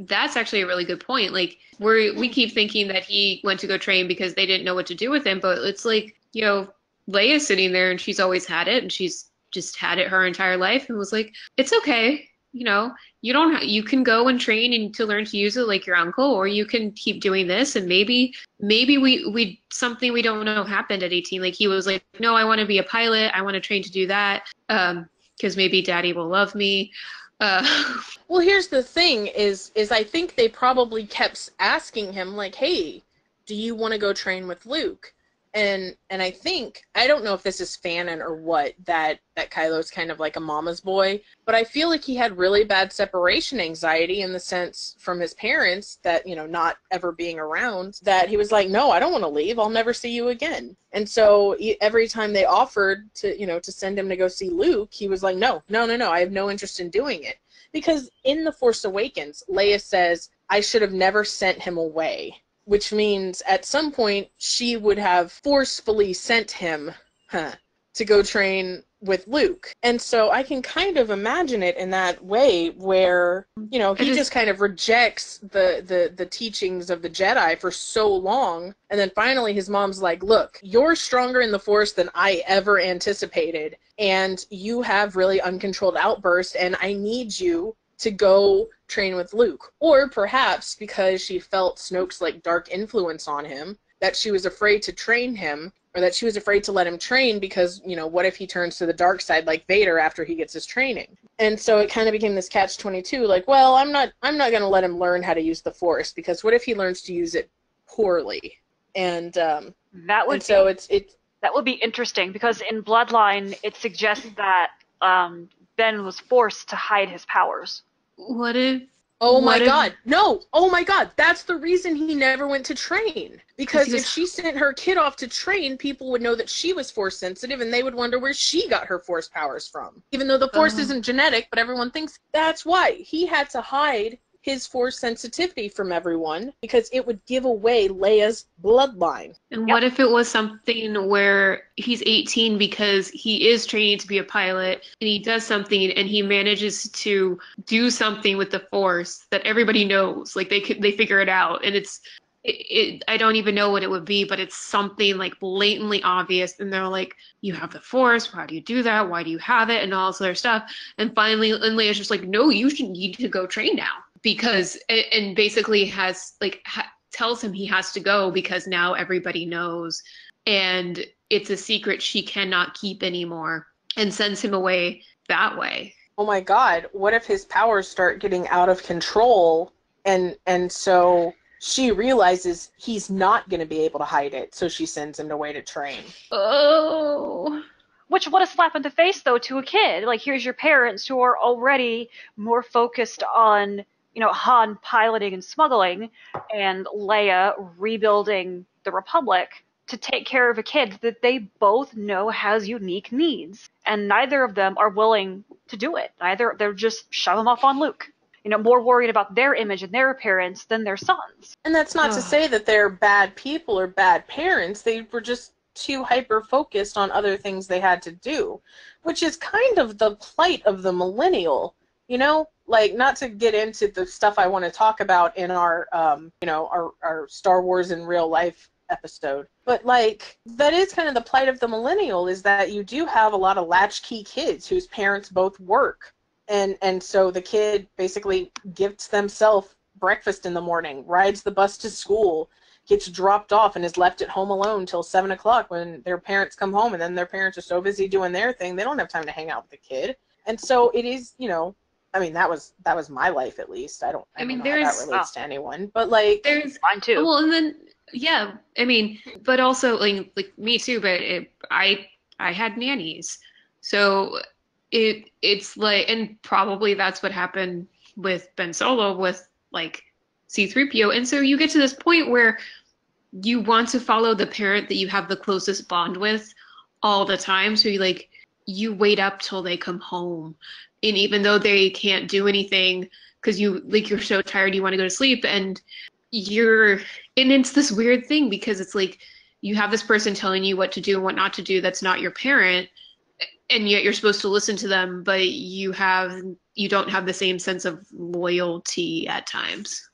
that's actually a really good point. Like, we keep thinking that he went to go train because they didn't know what to do with him, but it's like, Leia's sitting there and she's always had it and she's just had it her entire life and was like, it's okay. You can go and train and to learn to use it like your uncle, or you can keep doing this and maybe we something we don't know happened at 18. Like he was like, no, I want to be a pilot. I want to train to do that. Because maybe daddy will love me. Well, here's the thing is I think they probably kept asking him, like, hey, do you want to go train with Luke? And I think, I don't know if this is fanon or what, that Kylo's kind of like a mama's boy, but I feel like he had really bad separation anxiety in the sense from his parents that, not ever being around, that he was like, no, I don't want to leave. I'll never see you again. And so every time they offered to, to send him to go see Luke, he was like, no, I have no interest in doing it. Because in The Force Awakens, Leia says, I should have never sent him away. Which means at some point she would have forcefully sent him to go train with Luke. And so I can kind of imagine it in that way where, he just kind of rejects the teachings of the Jedi for so long. And then finally his mom's like, look, you're stronger in the Force than I ever anticipated. And you have really uncontrolled outbursts. And I need you to go train with Luke. Or perhaps because she felt Snoke's like dark influence on him, that she was afraid to train him, or that she was afraid to let him train because, what if he turns to the dark side like Vader after he gets his training? And so it kind of became this catch-22, like, well, I'm not going to let him learn how to use the Force because what if he learns to use it poorly? And that would be interesting because in Bloodline it suggests that Ben was forced to hide his powers. What if? Oh my God, no! Oh my God, that's the reason he never went to train. Because if she sent her kid off to train, people would know that she was Force sensitive and they would wonder where she got her Force powers from. Even though the Force isn't genetic, but everyone thinks that's why. He had to hide his Force sensitivity from everyone because it would give away Leia's bloodline. And what if it was something where he's 18 because he is training to be a pilot and he does something and he manages to do something with the Force that everybody knows, like they figure it out, and I don't even know what it would be, but it's something like blatantly obvious, and they're like, you have the Force, how do you do that, why do you have it, and all this other stuff, and finally Leia's just like, no, you should need to go train now. Because, and basically has, like, tells him he has to go because now everybody knows. And it's a secret she cannot keep anymore. And sends him away that way. Oh my God, what if his powers start getting out of control? And so she realizes he's not going to be able to hide it, so she sends him away to train. Oh. Which, what a slap in the face, though, to a kid. Like, here's your parents who are already more focused on, Han piloting and smuggling, and Leia rebuilding the Republic to take care of a kid that they both know has unique needs. And neither of them are willing to do it. They're just shove him off on Luke. More worried about their image and their appearance than their sons. And that's not to say that they're bad people or bad parents. They were just too hyper-focused on other things they had to do, which is kind of the plight of the millennial, Like, not to get into the stuff I want to talk about in our, our Star Wars in real life episode, but, like, that is kind of the plight of the millennial, is that you do have a lot of latchkey kids whose parents both work. And so the kid basically gifts themselves breakfast in the morning, rides the bus to school, gets dropped off, and is left at home alone till 7 o'clock when their parents come home, and then their parents are so busy doing their thing, they don't have time to hang out with the kid. And so it is, that was my life, at least. I don't know how that relates to anyone, but, like, there's mine too. Well, and then, yeah, but also, like me too, but I had nannies. So it's like, and probably that's what happened with Ben Solo with, like, C-3PO. And so you get to this point where you want to follow the parent that you have the closest bond with all the time. So you wait up till they come home. And even though they can't do anything because you're so tired, you want to go to sleep, and it's this weird thing because it's like you have this person telling you what to do and what not to do that's not your parent, and yet you're supposed to listen to them, but you don't have the same sense of loyalty at times.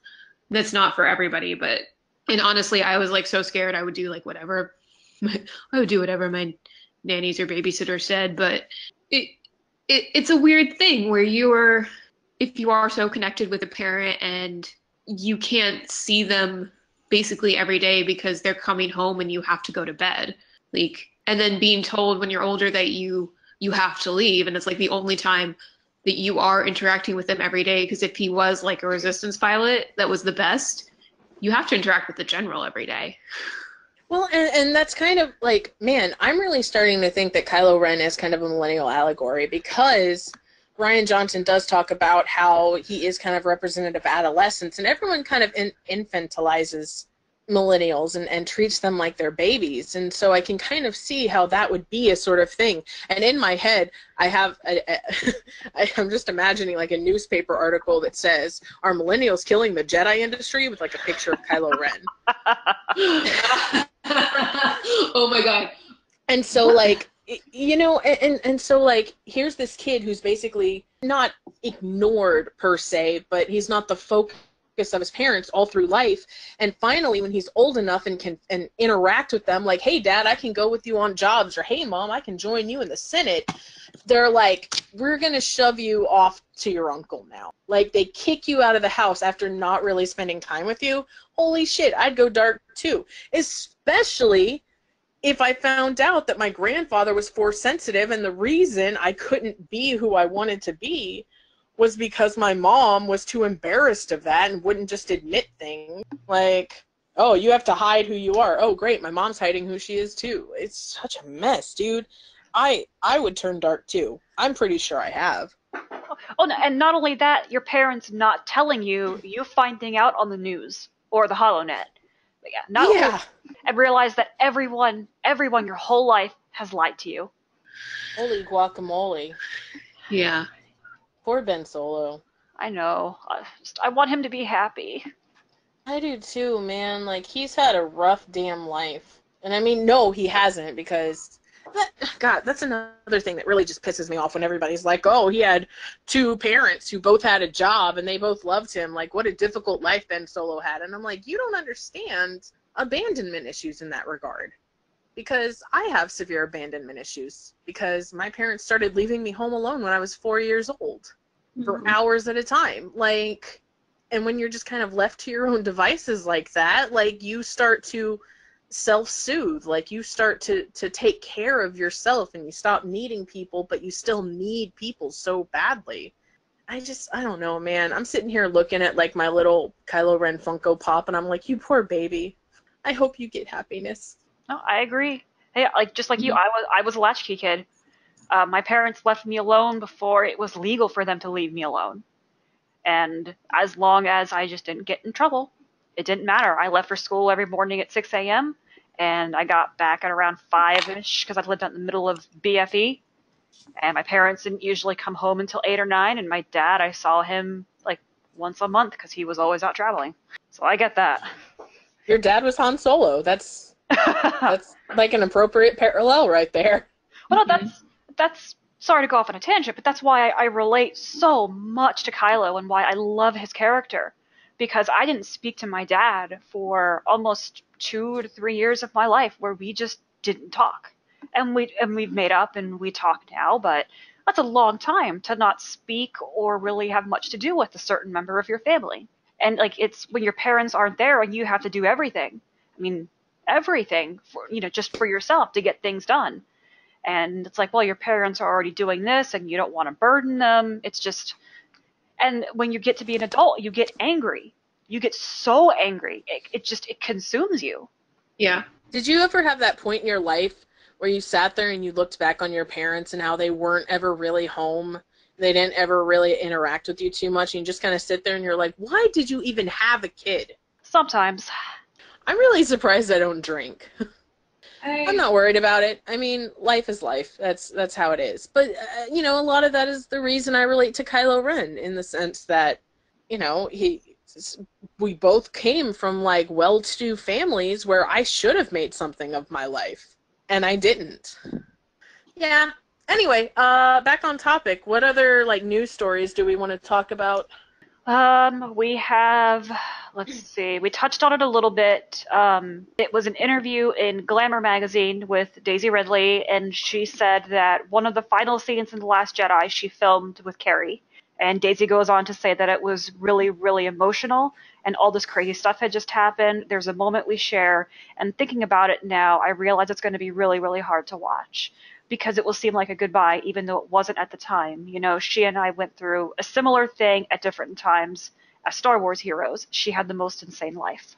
That's not for everybody, and honestly, I was, like, so scared I would do, like, whatever. I would do whatever my nannies or babysitters said, but it's a weird thing where if you are so connected with a parent and you can't see them basically every day because they're coming home and you have to go to bed, like, and then being told when you're older that you have to leave, and it's like the only time that you are interacting with them every day, because if he was like a resistance pilot that was the best, you have to interact with the general every day. Well, and that's kind of like, man, I'm really starting to think that Kylo Ren is kind of a millennial allegory, because Rian Johnson does talk about how he is kind of representative of adolescence, and everyone kind of infantilizes millennials and treats them like they're babies. And so I can kind of see how that would be a sort of thing. And in my head, I have I'm just imagining, like, a newspaper article that says, "Are millennials killing the Jedi industry?" with, like, a picture of Kylo Ren. Oh my God. And so, like, and so, like, here's this kid who's basically not ignored per se, but he's not the focus of his parents all through life. And finally, when he's old enough and can interact with them, like, "Hey, Dad, I can go with you on jobs," or "Hey, Mom, I can join you in the Senate," they're like, "We're going to shove you off to your uncle now." Like, they kick you out of the house after not really spending time with you. Holy shit, I'd go dark too. Especially if I found out that my grandfather was force sensitive, and the reason I couldn't be who I wanted to be was because my mom was too embarrassed of that and wouldn't just admit things. Like, "Oh, you have to hide who you are." Oh, great, my mom's hiding who she is too. It's such a mess, dude. I would turn dark too. I'm pretty sure I have. Oh, and not only that, your parents not telling you, you finding out on the news or the HoloNet. But yeah, and realize that everyone your whole life has lied to you. Holy guacamole. Yeah. Poor Ben Solo. I know. I want him to be happy. I do too, man. Like, he's had a rough damn life. And I mean, no, he hasn't, because God, that's another thing that really just pisses me off when everybody's like, "Oh, he had two parents who both had a job and they both loved him. Like, what a difficult life Ben Solo had." And I'm like, you don't understand abandonment issues in that regard. Because I have severe abandonment issues, because my parents started leaving me home alone when I was 4 years old for hours at a time. Like, and when you're just kind of left to your own devices like that, like, you start to self-soothe, like, you start to take care of yourself, and you stop needing people, but you still need people so badly. I don't know, man. I'm sitting here looking at like my little Kylo Ren Funko Pop, and I'm like, you poor baby. I hope you get happiness. No, I agree. Hey, like just like you, Mhm. I was a latchkey kid. My parents left me alone before it was legal for them to leave me alone. And as long as I just didn't get in trouble, it didn't matter. I left for school every morning at 6 a.m. and I got back at around 5-ish because I lived out in the middle of BFE. And my parents didn't usually come home until 8 or 9. And my dad, I saw him like once a month because he was always out traveling. So I get that. Your dad was Han Solo. Well, That's like an appropriate parallel right there. no, Mhm. that's sorry to go off on a tangent, but that's why I relate so much to Kylo and why I love his character. Because I didn't speak to my dad for almost 2 to 3 years of my life where we just didn't talk. And we've made up and we talk now, but that's a long time to not speak or really have much to do with a certain member of your family. And like it's when your parents aren't there and you have to do everything. I mean, everything for just for yourself to get things done. And it's like, well, your parents are already doing this and you don't want to burden them. It's just, and when you get to be an adult, you get angry. You get so angry. It consumes you. Yeah. Did you ever have that point in your life where you sat there and you looked back on your parents and how they weren't ever really home? They didn't ever really interact with you too much, and you just kind of sit there and you're like, why did you even have a kid? Sometimes. I'm really surprised I don't drink. I'm I not worried about it. I mean, life is life. That's how it is. But a lot of that is the reason I relate to Kylo Ren in the sense that, he we both came from like well-to-do families where I should have made something of my life and I didn't. Yeah. Anyway, back on topic. What other like news stories do we want to talk about? We have, let's see, we touched on it a little bit. It was an interview in Glamour magazine with Daisy Ridley, and she said that one of the final scenes in The Last Jedi she filmed with Carrie. And Daisy goes on to say that it was really, really emotional, and all this crazy stuff had just happened. There's a moment we share, and thinking about it now, I realize it's going to be really, really hard to watch because it will seem like a goodbye, even though it wasn't at the time. She and I went through a similar thing at different times as Star Wars heroes. She had the most insane life.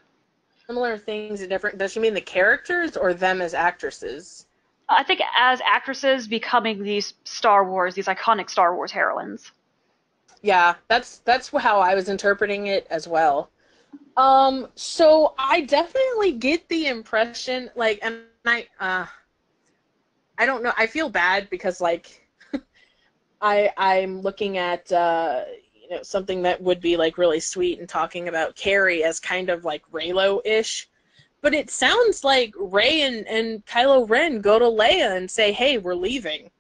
Similar things are different. Does she mean the characters or them as actresses? I think as actresses becoming these iconic Star Wars heroines. Yeah, that's how I was interpreting it as well. So I definitely get the impression, like, and I don't know, I feel bad because, like, I'm looking at, something that would be, like, really sweet and talking about Carrie as kind of, like, Reylo-ish, but it sounds like Rey and Kylo Ren go to Leia and say, hey, we're leaving.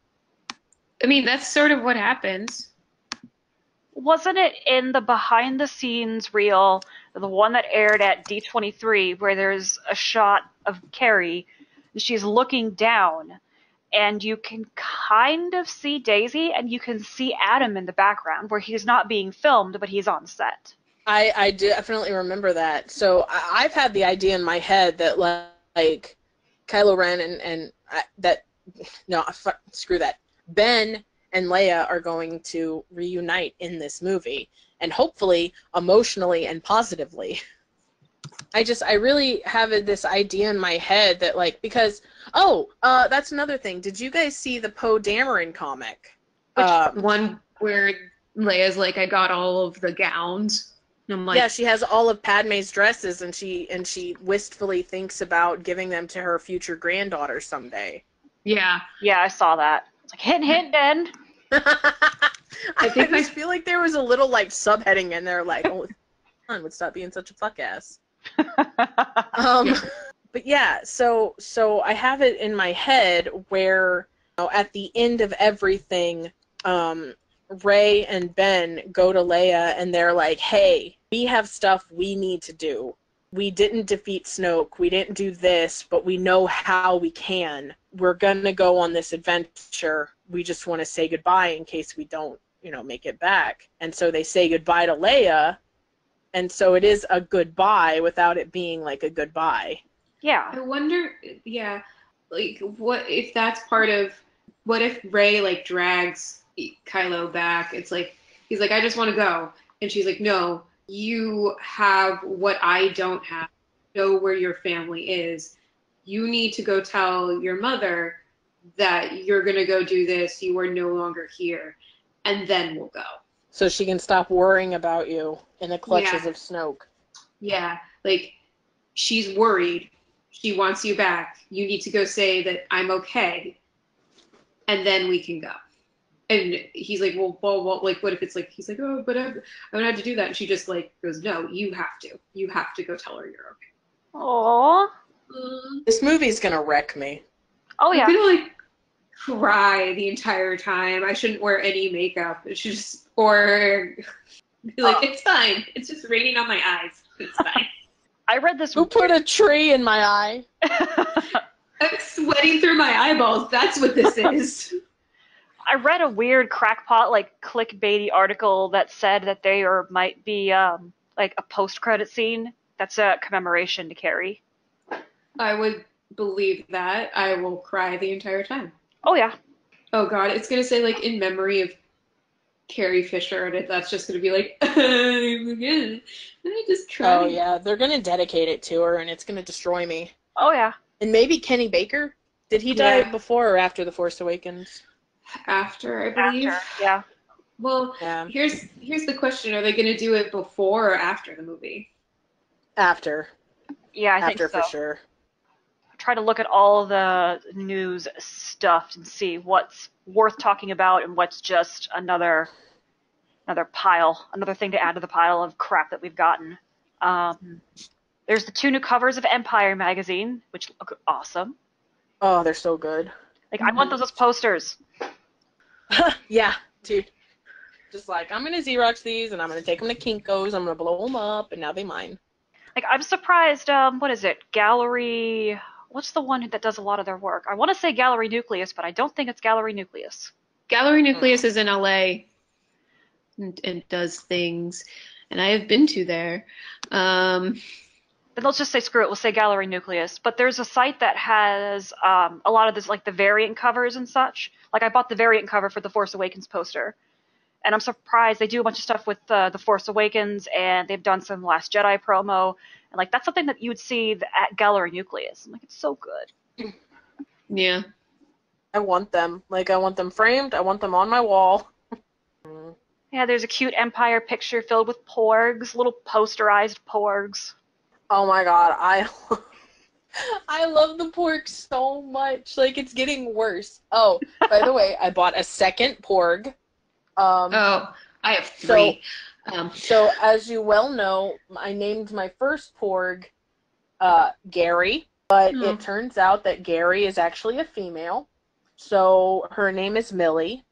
mean, that's sort of what happens. Wasn't it in the behind the scenes reel, the one that aired at D23, where there's a shot of Carrie and she's looking down and you can kind of see Daisy and you can see Adam in the background where he's not being filmed but he's on set. I definitely remember that. So I've had the idea in my head that, like Kylo Ren that, no, screw that. Ben and Leia are going to reunite in this movie, and hopefully emotionally and positively. I really have this idea in my head that, like, because, that's another thing. Did you guys see the Poe Dameron comic? Which One where Leia's like, I got all of the gowns. And I'm like, Yeah, she has all of Padme's dresses, and she wistfully thinks about giving them to her future granddaughter someday. yeah. yeah, I saw that. It's like hint hint Ben. I think just feel like there was a little like subheading in there, like, oh, son would stop being such a fuck ass. Yeah. But yeah, so I have it in my head where, at the end of everything, Rey and Ben go to Leia and they're like, hey, we have stuff we need to do. We didn't defeat Snoke. We didn't do this, but we know how we can. We're going to go on this adventure. We just want to say goodbye in case we don't, make it back. And so they say goodbye to Leia. And so it is a goodbye without it being like a goodbye. Yeah. I wonder, yeah, like what if that's part of what if Rey like drags Kylo back? It's like He's like, I just want to go. And she's like, no, you have what I don't have. Know where your family is. You need to go tell your mother that you're going to go do this. You are no longer here. And then we'll go. So she can stop worrying about you in the clutches Yeah. of Snoke. Yeah. Like, she's worried. She wants you back. You need to go say that I'm okay. And then we can go. And he's like, well, like, what if it's like, he's like, oh, but I don't have to do that. And she just like goes, no, you have to. You have to go tell her you're okay. Aww. This movie's gonna wreck me. Oh I'm yeah. gonna like cry the entire time. I shouldn't wear any makeup. It should just, or be like, it's fine. It's just raining on my eyes. It's fine. I read this. Who put a tree in my eye? I'm sweating through my eyeballs. That's what this is. I read a weird crackpot, like clickbaity article that said that there might be like a post-credit scene that's a commemoration to Carrie. I would believe that. I will cry the entire time. Oh yeah. Oh God, it's gonna say like in memory of Carrie Fisher, and that's just gonna be like, again, I just tried. Oh yeah, they're gonna dedicate it to her, and it's gonna destroy me. Oh yeah. And maybe Kenny Baker. Did he die before or after The Force Awakens? After, I believe. After, yeah. Well, Yeah. here's the question: are they gonna do it before or after the movie? After. Yeah, I think After so. for sure. Try to look at all the news stuff and see what's worth talking about and what's just another pile, another thing to add to the pile of crap that we've gotten. There's the 2 new covers of Empire magazine, which look awesome. Oh, they're so good. Like, I want those as posters. Yeah, dude. Just like, I'm gonna Xerox these, and I'm gonna take them to Kinko's, I'm gonna blow them up, and now they mine. Like, I'm surprised, what is it? Gallery... What's the one that does a lot of their work? I want to say Gallery Nucleus, but I don't think it's Gallery Nucleus. Gallery Nucleus is in LA and does things, and I have been to there. Then let's just say screw it. We'll say Gallery Nucleus. But there's a site that has a lot of this, like the variant covers and such. Like I bought the variant cover for the Force Awakens poster, and I'm surprised they do a bunch of stuff with the Force Awakens, and they've done some Last Jedi promo, and like that's something that you would see at Gallery Nucleus. I'm like, it's so good. Yeah. I want them. Like, I want them framed. I want them on my wall. Yeah, there's a cute Empire picture filled with porgs, little posterized porgs. Oh my god, I love the pork so much. Like, it's getting worse. Oh, by the way, I bought a second porg. I have 3. So, as you well know, I named my first porg Gary, but it turns out that Gary is actually a female. So her name is Millie.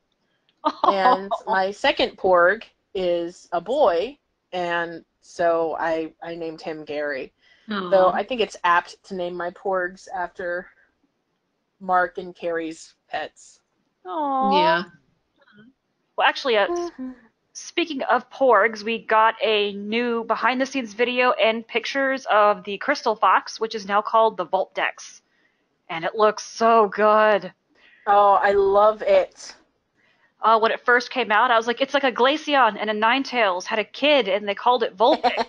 And my second porg is a boy, and so I named him Gary. Aww. So I think it's apt to name my porgs after Mark and Carrie's pets. Aww. Yeah. Well, actually, speaking of porgs, we got a new behind-the-scenes video and pictures of the Crystal Fox, which is now called the Volpdex. And it looks so good. Oh, I love it. When it first came out, I was like, it's like a Glaceon and a Ninetales had a kid, and they called it Volpdex.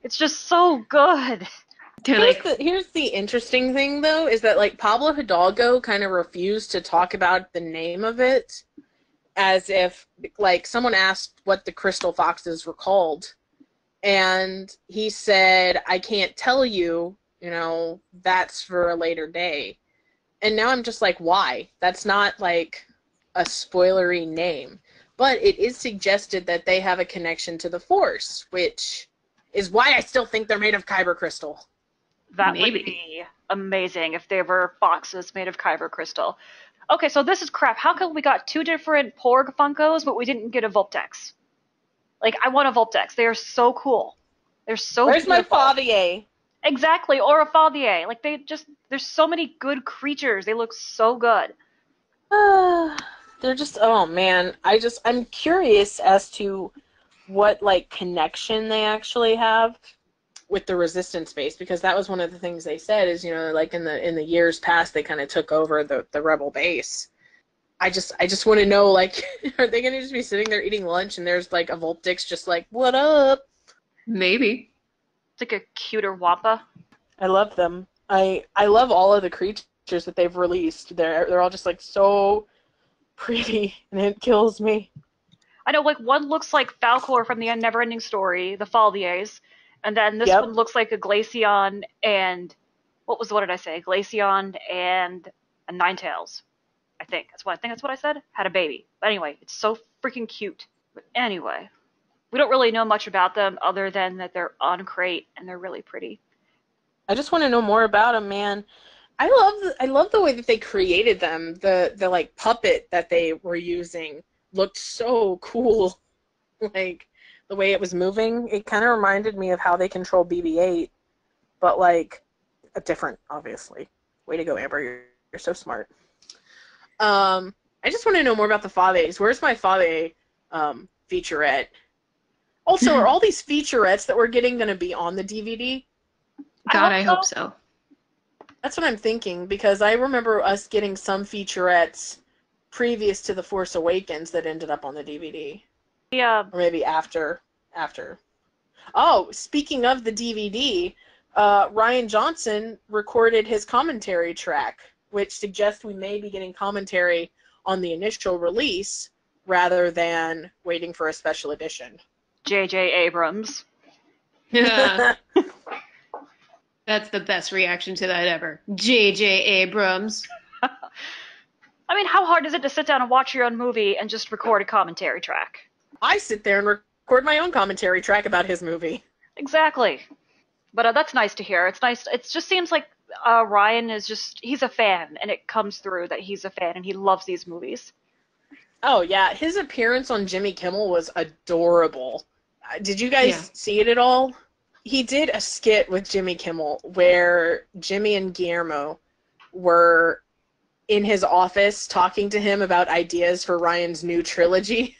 It's just so good. Here's the interesting thing, though, is that, like, Pablo Hidalgo kind of refused to talk about the name of it, as if, like, someone asked what the Crystal Foxes were called, and he said, I can't tell you, that's for a later day. And now I'm just like, why? That's not, like, a spoilery name. But it is suggested that they have a connection to the Force, which is why I still think they're made of kyber crystal. That would be amazing if they were foxes made of kyber crystal. Okay, so this is crap. How come we got 2 different Porg Funkos, but we didn't get a Volpdex? Like, I want a Volpdex. They are so cool. They're so Where's beautiful. my Fathier? Exactly, or a Fathier. Like, there's so many good creatures. They look so good. They're just, oh man. I'm curious as to what, like, connection they actually have with the Resistance base, because that was one of the things they said is, like, in the years past, they kind of took over the Rebel base. I just want to know, like, are they gonna just be sitting there eating lunch and there's like a Vulpix just like, what up? Maybe. It's like a cuter Wampa. I love them. I love all of the creatures that they've released. They're all just like so pretty, and it kills me. I know, like, one looks like Falcor from the Neverending Story, the Faldiers, and then this Yep. one looks like a Glaceon and what did I say? Glaceon and a Ninetales. I think that's what I said. Had a baby. But anyway, it's so freaking cute. But anyway, we don't really know much about them other than that they're on crate and they're really pretty. I just want to know more about them, man. I love the way that they created them. The like puppet that they were using looked so cool. Like the way it was moving, it kind of reminded me of how they control BB-8, but like a different, obviously. Way to go, Amber! You're so smart. I just want to know more about the Faves. Where's my Fave featurette? Also, are all these featurettes that we're getting going to be on the DVD? God, I hope so. That's what I'm thinking, because I remember us getting some featurettes previous to The Force Awakens that ended up on the DVD. Yeah. Or maybe after. Oh, speaking of the DVD, Rian Johnson recorded his commentary track, which suggests we may be getting commentary on the initial release rather than waiting for a special edition. J.J. Abrams. Yeah. That's the best reaction to that ever. J.J. Abrams. I mean, how hard is it to sit down and watch your own movie and just record a commentary track? I sit there and record my own commentary track about his movie. Exactly. But that's nice to hear. It's nice. It just seems like Ryan is he's a fan, and it comes through that he's a fan and he loves these movies. Oh, yeah. His appearance on Jimmy Kimmel was adorable. Did you guys see it at all? He did a skit with Jimmy Kimmel where Jimmy and Guillermo were in his office talking to him about ideas for Ryan's new trilogy.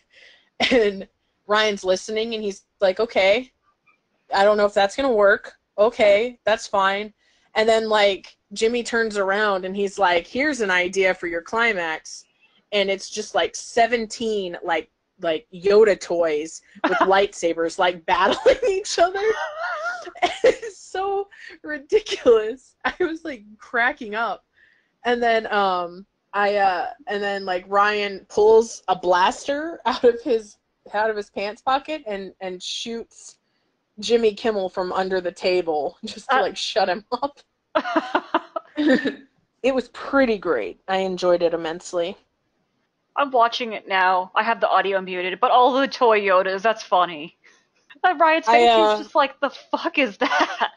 And Ryan's listening, and he's like, okay, I don't know if that's going to work. Okay, that's fine. And then, like, Jimmy turns around, and he's like, here's an idea for your climax. And it's just, like, 17, like Yoda toys with lightsabers, like, battling each other. It's so ridiculous. I was, like, cracking up. And then, like Ryan pulls a blaster out of his pants pocket and shoots Jimmy Kimmel from under the table just to like shut him up. It was pretty great. I enjoyed it immensely. I'm watching it now. I have the audio muted, but all the toy Yodas, that's funny. Ryan's face, he's just like, the fuck is that?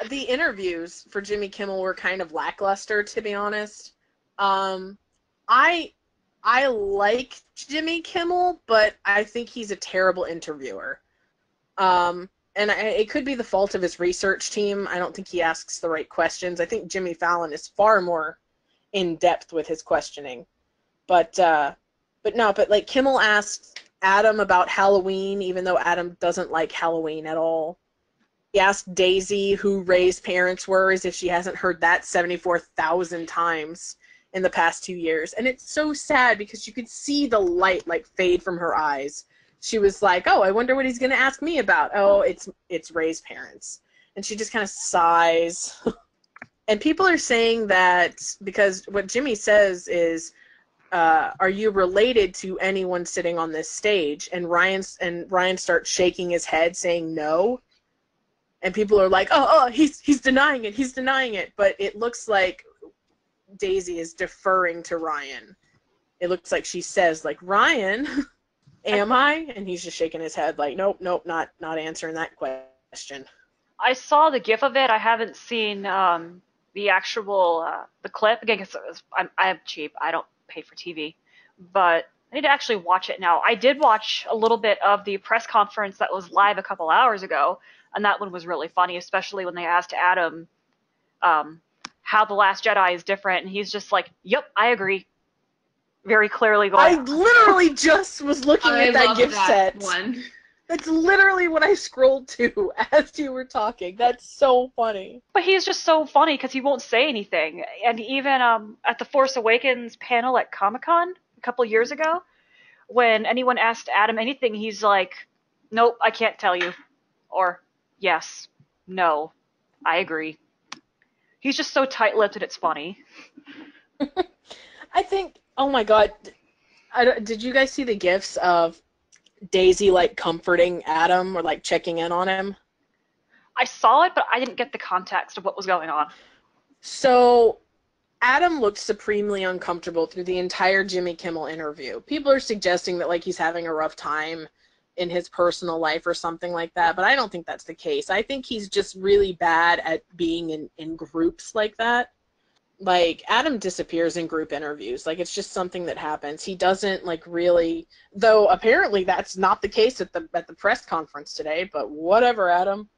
The interviews for Jimmy Kimmel were kind of lackluster, to be honest. I like Jimmy Kimmel, but I think he's a terrible interviewer. And it could be the fault of his research team. I don't think he asks the right questions. I think Jimmy Fallon is far more in depth with his questioning. But like Kimmel asked Adam about Halloween, even though Adam doesn't like Halloween at all. He asked Daisy who Ray's parents were, as if she hasn't heard that 74,000 times in the past 2 years. And it's so sad because you could see the light like fade from her eyes. She was like, oh, I wonder what he's going to ask me about. Oh, it's Ray's parents. And she just kind of sighs. And people are saying that because what Jimmy says is, are you related to anyone sitting on this stage? And Ryan starts shaking his head saying no. And people are like, oh, he's denying it. He's denying it. But it looks like Daisy is deferring to Ryan. It looks like she says, like, Ryan, am I? And he's just shaking his head like, nope, not answering that question. I saw the GIF of it. I haven't seen the actual the clip. Again, because I'm cheap. I don't pay for TV. But I need to actually watch it now. I did watch a little bit of the press conference that was live a couple hours ago, and that one was really funny, especially when they asked Adam how The Last Jedi is different, and he's just like, yep, I agree. Very clearly going. I literally just was looking at that gift set. One. That's literally what I scrolled to as you were talking. That's so funny. But he's just so funny because he won't say anything. And even at the Force Awakens panel at Comic-Con a couple years ago, when anyone asked Adam anything, he's like, "Nope, I can't tell you," or "Yes, no, I agree." He's just so tight-lipped and it's funny. I think, oh my god, did you guys see the gifs of Daisy like comforting Adam or like checking in on him? I saw it, but I didn't get the context of what was going on. So Adam looked supremely uncomfortable through the entire Jimmy Kimmel interview. People are suggesting that like he's having a rough time in his personal life or something like that, but I don't think that's the case. I think he's just really bad at being in groups like that. Like, Adam disappears in group interviews. Like, it's just something that happens. He doesn't, like, really... Though, apparently, that's not the case at the press conference today, but whatever, Adam.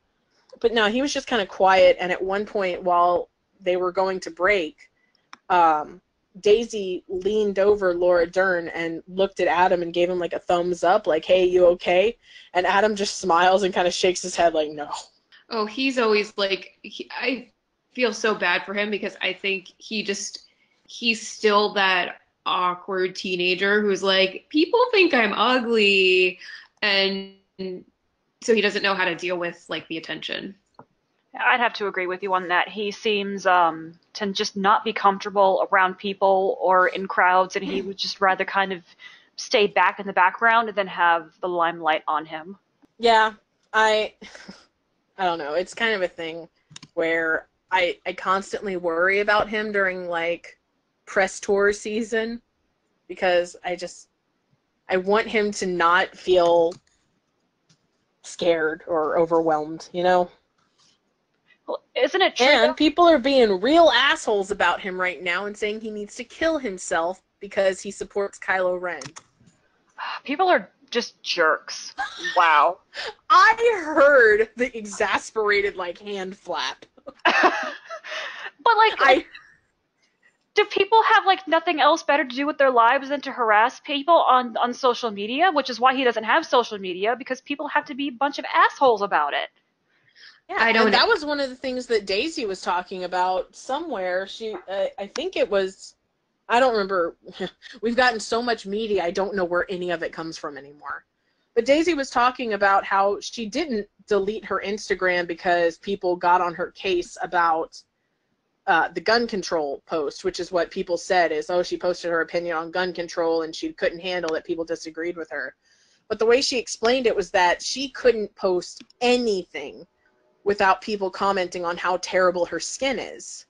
But no, he was just kind of quiet, and at one point, while they were going to break, Daisy leaned over Laura Dern and looked at Adam and gave him, like, a thumbs up, like, hey, you okay? And Adam just smiles and kind of shakes his head like, no. Oh, he's always like, I feel so bad for him because I think he's still that awkward teenager who's like, people think I'm ugly, and so he doesn't know how to deal with like the attention. I'd have to agree with you on that. He seems to just not be comfortable around people or in crowds, and he would just rather kind of stay back in the background than have the limelight on him. Yeah, I don't know. It's kind of a thing where I constantly worry about him during, like, press tour season because I want him to not feel scared or overwhelmed, you know? Well, isn't it true? And people are being real assholes about him right now and saying he needs to kill himself because he supports Kylo Ren. People are just jerks. Wow. I heard the exasperated, like, hand flap. But, like, do people have, like, nothing else better to do with their lives than to harass people on social media? Which is why he doesn't have social media, because people have to be a bunch of assholes about it. Yeah, I don't and that know. was one of the things that Daisy was talking about somewhere. I think it was, I don't remember. We've gotten so much media, I don't know where any of it comes from anymore. But Daisy was talking about how she didn't delete her Instagram because people got on her case about the gun control post, which is what people said is, oh, she posted her opinion on gun control and she couldn't handle that people disagreed with her. But the way she explained it was that she couldn't post anything without people commenting on how terrible her skin is.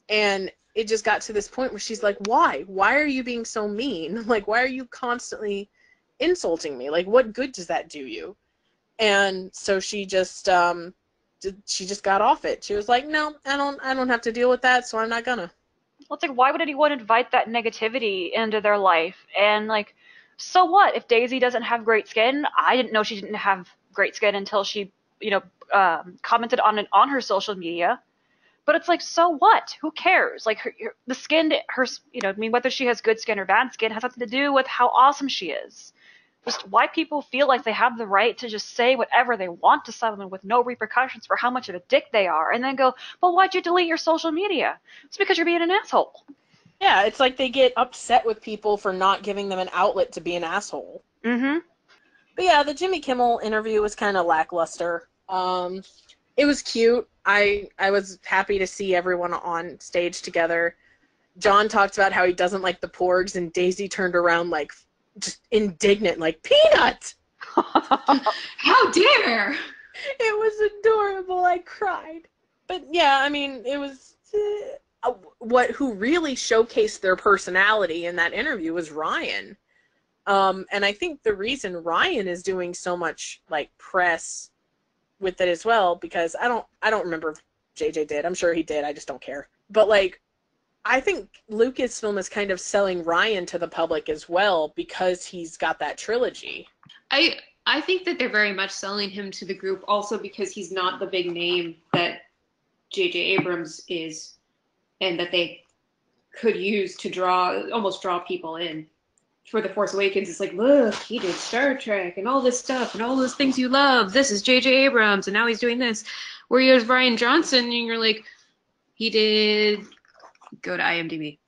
And it just got to this point where she's like, why? Why are you being so mean? Like, why are you constantly insulting me? Like, what good does that do you? And so she just got off it. She was like, no, I don't have to deal with that, so I'm not gonna. Well, it's like, why would anyone invite that negativity into their life? And, like, so what? If Daisy doesn't have great skin, I didn't know she didn't have great skin until she, commented on it on her social media. But it's like, so what? Who cares? Like, the skin, I mean, whether she has good skin or bad skin has nothing to do with how awesome she is. Just why people feel like they have the right to just say whatever they want to someone with no repercussions for how much of a dick they are, and then go, but why'd you delete your social media? It's because you're being an asshole. Yeah, it's like they get upset with people for not giving them an outlet to be an asshole. Mm-hmm. But yeah, the Jimmy Kimmel interview was kind of lackluster. It was cute. I was happy to see everyone on stage together. John talked about how he doesn't like the porgs, and Daisy turned around like just indignant, like, Peanut! How dare! It was adorable. I cried. But yeah, I mean, it was who really showcased their personality in that interview was Ryan. And I think the reason Ryan is doing so much like press with it as well, because I don't remember if JJ did. I'm sure he did. I just don't care. But like, I think Lucasfilm is kind of selling Ryan to the public as well because he's got that trilogy. I think that they're very much selling him to the group also because he's not the big name that J.J. Abrams is, and that they could use to almost draw people in for The Force Awakens, it's like, look, he did Star Trek and all this stuff and all those things you love. This is J.J. Abrams, and now he's doing this. Whereas Rian Johnson, and you're like, he did. Go to IMDb.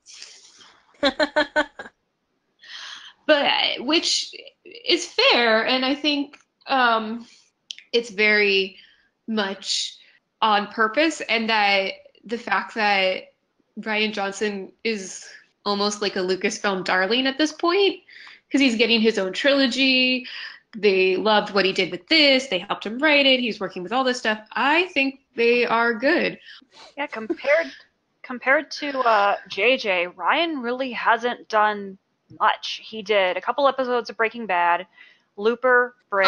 But which is fair, and I think it's very much on purpose, and that the fact that Rian Johnson is almost like a Lucasfilm darling at this point, because he's getting his own trilogy. They loved what he did with this. They helped him write it. He's working with all this stuff. I think they are good. Yeah, compared to JJ, Ryan really hasn't done much. He did a couple episodes of Breaking Bad, Looper, Brit.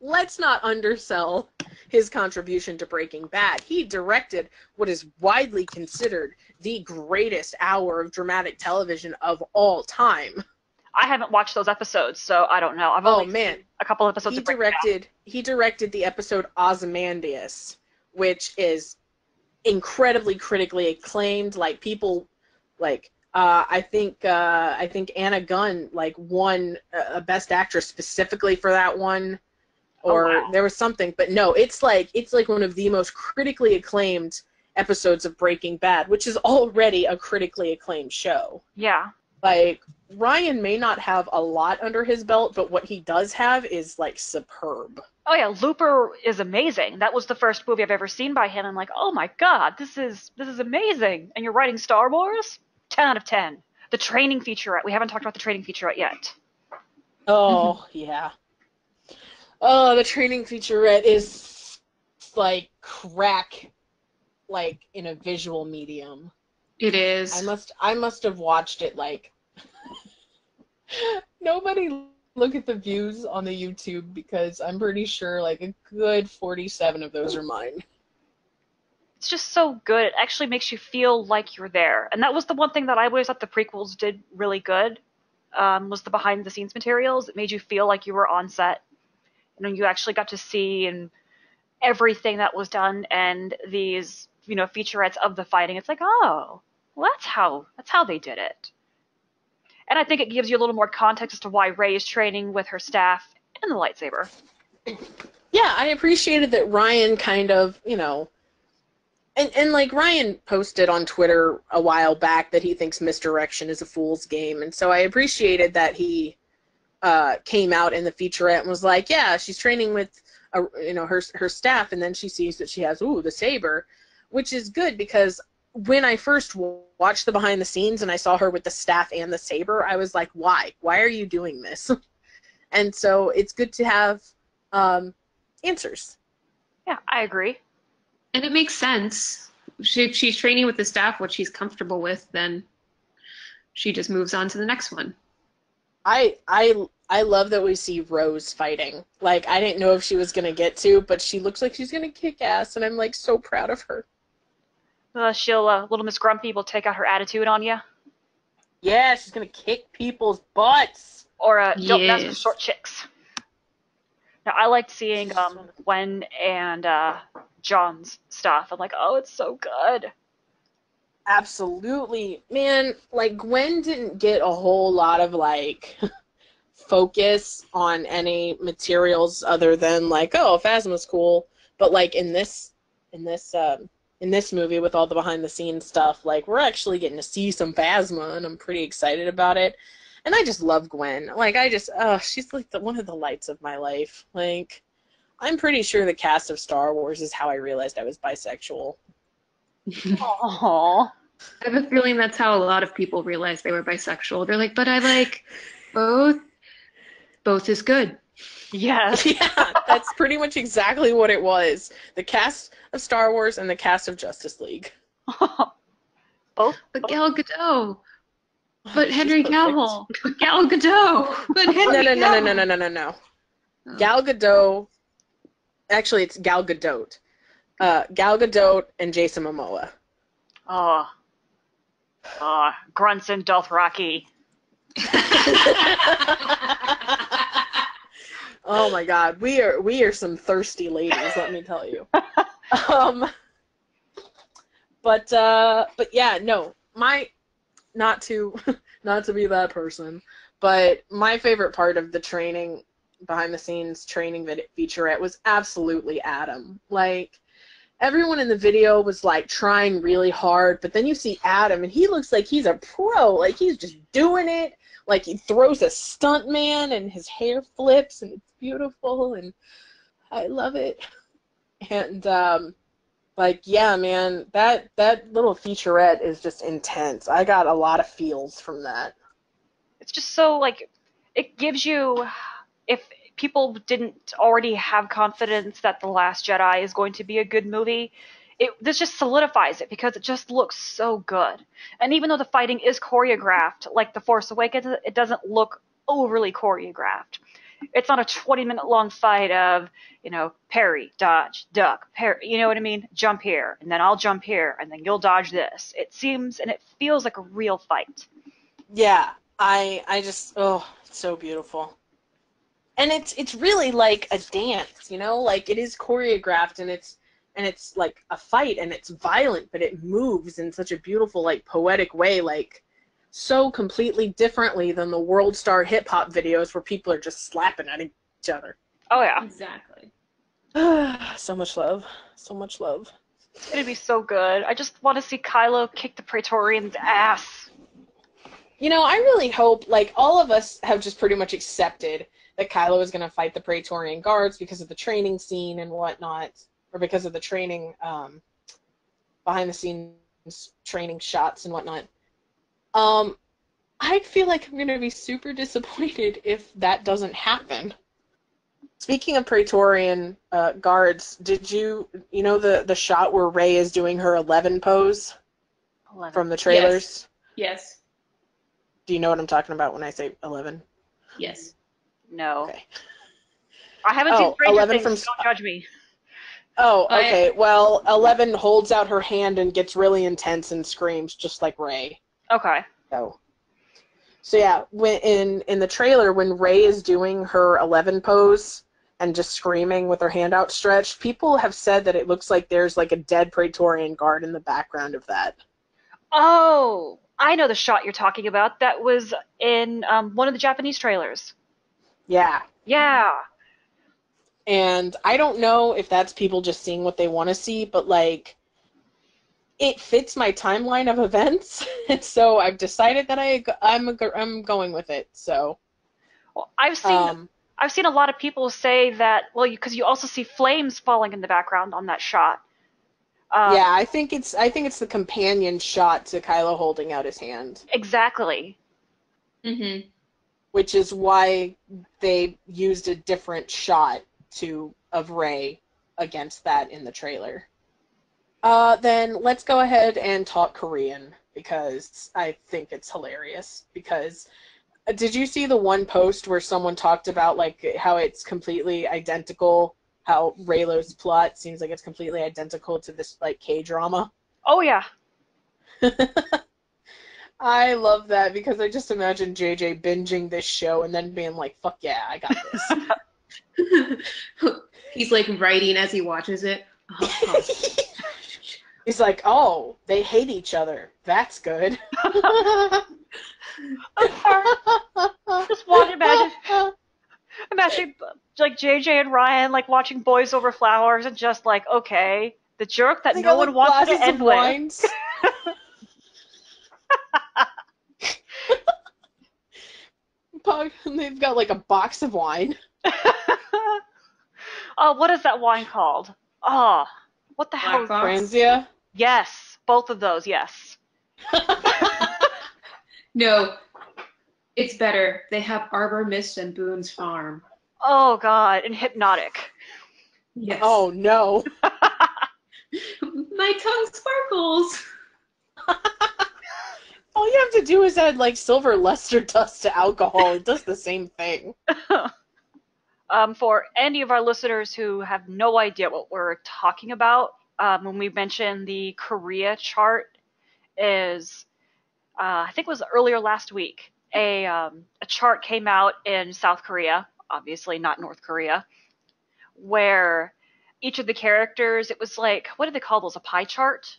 Let's not undersell his contribution to Breaking Bad. He directed what is widely considered the greatest hour of dramatic television of all time. I haven't watched those episodes, so I don't know. I've only seen a couple episodes of Breaking Bad. He directed the episode Ozymandias, which is incredibly critically acclaimed. Like, people, like, I think Anna Gunn like won a Best Actress specifically for that one, or there was something. But no, it's like one of the most critically acclaimed episodes of Breaking Bad, which is already a critically acclaimed show. Yeah. Like, Ryan may not have a lot under his belt, but what he does have is like superb. Oh yeah, Looper is amazing. That was the first movie I've ever seen by him. I'm like, oh my god, this is amazing. And you're writing Star Wars? 10 out of 10. The training featurette. We haven't talked about the training featurette yet. Oh yeah. Oh, the training featurette is like crack, like in a visual medium. It is. I must have watched it like. Nobody look at the views on the YouTube, because I'm pretty sure like a good 47 of those are mine. It's just so good. It actually makes you feel like you're there. And that was the one thing that I always thought the prequels did really good, was the behind-the-scenes materials. It made you feel like you were on set. And you actually got to see and everything that was done, and these, featurettes of the fighting. It's like, oh, well, that's how they did it. And I think it gives you a little more context as to why Rey is training with her staff and the lightsaber. Yeah, I appreciated that Ryan kind of, and like Ryan posted on Twitter a while back that he thinks misdirection is a fool's game, and so I appreciated that he came out in the featurette and was like, yeah, she's training with her staff, and then she sees that she has the saber, which is good, because when I first watched the behind the scenes and I saw her with the staff and the saber, I was like, why are you doing this? And so it's good to have answers. Yeah, I agree. And it makes sense. She's training with the staff, what she's comfortable with, then she just moves on to the next one. I love that we see Rose fighting. Like, I didn't know if she was going to get to, but she looks like she's going to kick ass, and I'm like so proud of her. Little Miss Grumpy will take out her attitude on you. Yeah, she's going to kick people's butts. Or don't mess with short chicks. Now, I liked seeing Gwen and John's stuff. I'm like, oh, it's so good. Absolutely. Man, like, Gwen didn't get a whole lot of, like, focus on any materials other than, like, oh, Phasma's cool. But, like, in this movie with all the behind-the-scenes stuff, like, we're actually getting to see some Phasma, and I'm pretty excited about it. And I just love Gwen. Like, she's like one of the lights of my life. Like, I'm pretty sure the cast of Star Wars is how I realized I was bisexual. Aww. I have a feeling that's how a lot of people realize they were bisexual. They're like, but I like both. Both is good. Yes. Yeah, that's pretty much exactly what it was. The cast of Star Wars and the cast of Justice League. Both? But Gal Gadot. But Henry Cavill. But Gal Gadot. But Henry Cavill. No. Oh. Gal Gadot. Actually, it's Gal Gadot. Gal Gadot and Jason Momoa. Grunts and Dothraki. Oh my God, we are some thirsty ladies, let me tell you. But yeah, no, not to not to be that person. But my favorite part of the training, behind the scenes training featurette was absolutely Adam. Like, everyone in the video was like trying really hard, but then you see Adam and he looks like he's a pro. Like, he's just doing it. Like, he throws a stunt man and his hair flips and it's beautiful and I love it. And like, yeah, man, that little featurette is just intense. I got a lot of feels from that. It's just so, like, it gives you, if people didn't already have confidence that The Last Jedi is going to be a good movie, this just solidifies it because it just looks so good. And even though the fighting is choreographed, like The Force Awakens, it doesn't look overly choreographed. It's not a 20-minute long fight of, parry, dodge, duck, parry, you know what I mean? Jump here, and then I'll jump here, and then you'll dodge this. It seems and it feels like a real fight. Yeah, I just, oh, it's so beautiful. And it's really like a dance, like it is choreographed and it's like a fight and it's violent, but it moves in such a beautiful, like, poetic way, like so completely differently than the world star hip hop videos where people are just slapping at each other. Oh yeah. Exactly. So much love. So much love. It's gonna be so good. I just want to see Kylo kick the Praetorians' ass. I really hope, like, all of us have just pretty much accepted that Kylo is going to fight the Praetorian Guards because of the training scene and whatnot, or because of the training, behind the scenes training shots and whatnot. I feel like I'm going to be super disappointed if that doesn't happen. Speaking of Praetorian guards, did you know the shot where Rey is doing her 11 pose 11. from the trailers? Yes. Do you know what I'm talking about when I say 11? Yes. No. Okay. I haven't seen Stranger 11 Things, from... so don't judge me. Oh, okay. Well, 11 holds out her hand and gets really intense and screams just like Rey. Okay. So yeah, when in the trailer, when Rey is doing her 11 pose and just screaming with her hand outstretched, people have said that it looks like there's like a dead Praetorian guard in the background of that. Oh, I know the shot you're talking about. That was in one of the Japanese trailers. Yeah. Yeah. And I don't know if that's people just seeing what they want to see, but like, it fits my timeline of events, and so I've decided that I'm going with it. So, Well, I've seen a lot of people say that, well, because you also see flames falling in the background on that shot. yeah, I think it's the companion shot to Kylo holding out his hand. Exactly. Mm-hmm. Which is why they used a different shot of Rey against that in the trailer. Then let's go ahead and talk Korean because I think it's hilarious. Because did you see the one post where someone talked about like how it's completely identical? How Reylo's plot seems like it's completely identical to this like K-drama. Oh yeah. I love that because I just imagine JJ binging this show and then being like, "Fuck yeah, I got this." He's like writing as he watches it. Oh. He's like, "Oh, they hate each other. That's good." Just imagine like JJ and Ryan like watching Boys Over Flowers and just like, okay, the jerk that They no got, one like, wants glasses to end of with. wines. They've got like a box of wine. Oh, what is that wine called? Oh, what the hell Black is box. Franzia. Yes, both of those, yes. No, it's better. They have Arbor Mist and Boone's Farm. Oh god, and Hypnotic. Yes. Oh no. My tongue sparkles. All you have to do is add like silver luster dust to alcohol. It does the same thing. For any of our listeners who have no idea what we're talking about, when we mentioned the Korea chart is, I think it was earlier last week, a chart came out in South Korea, obviously not North Korea, where each of the characters, it was like, what do they call those, a pie chart?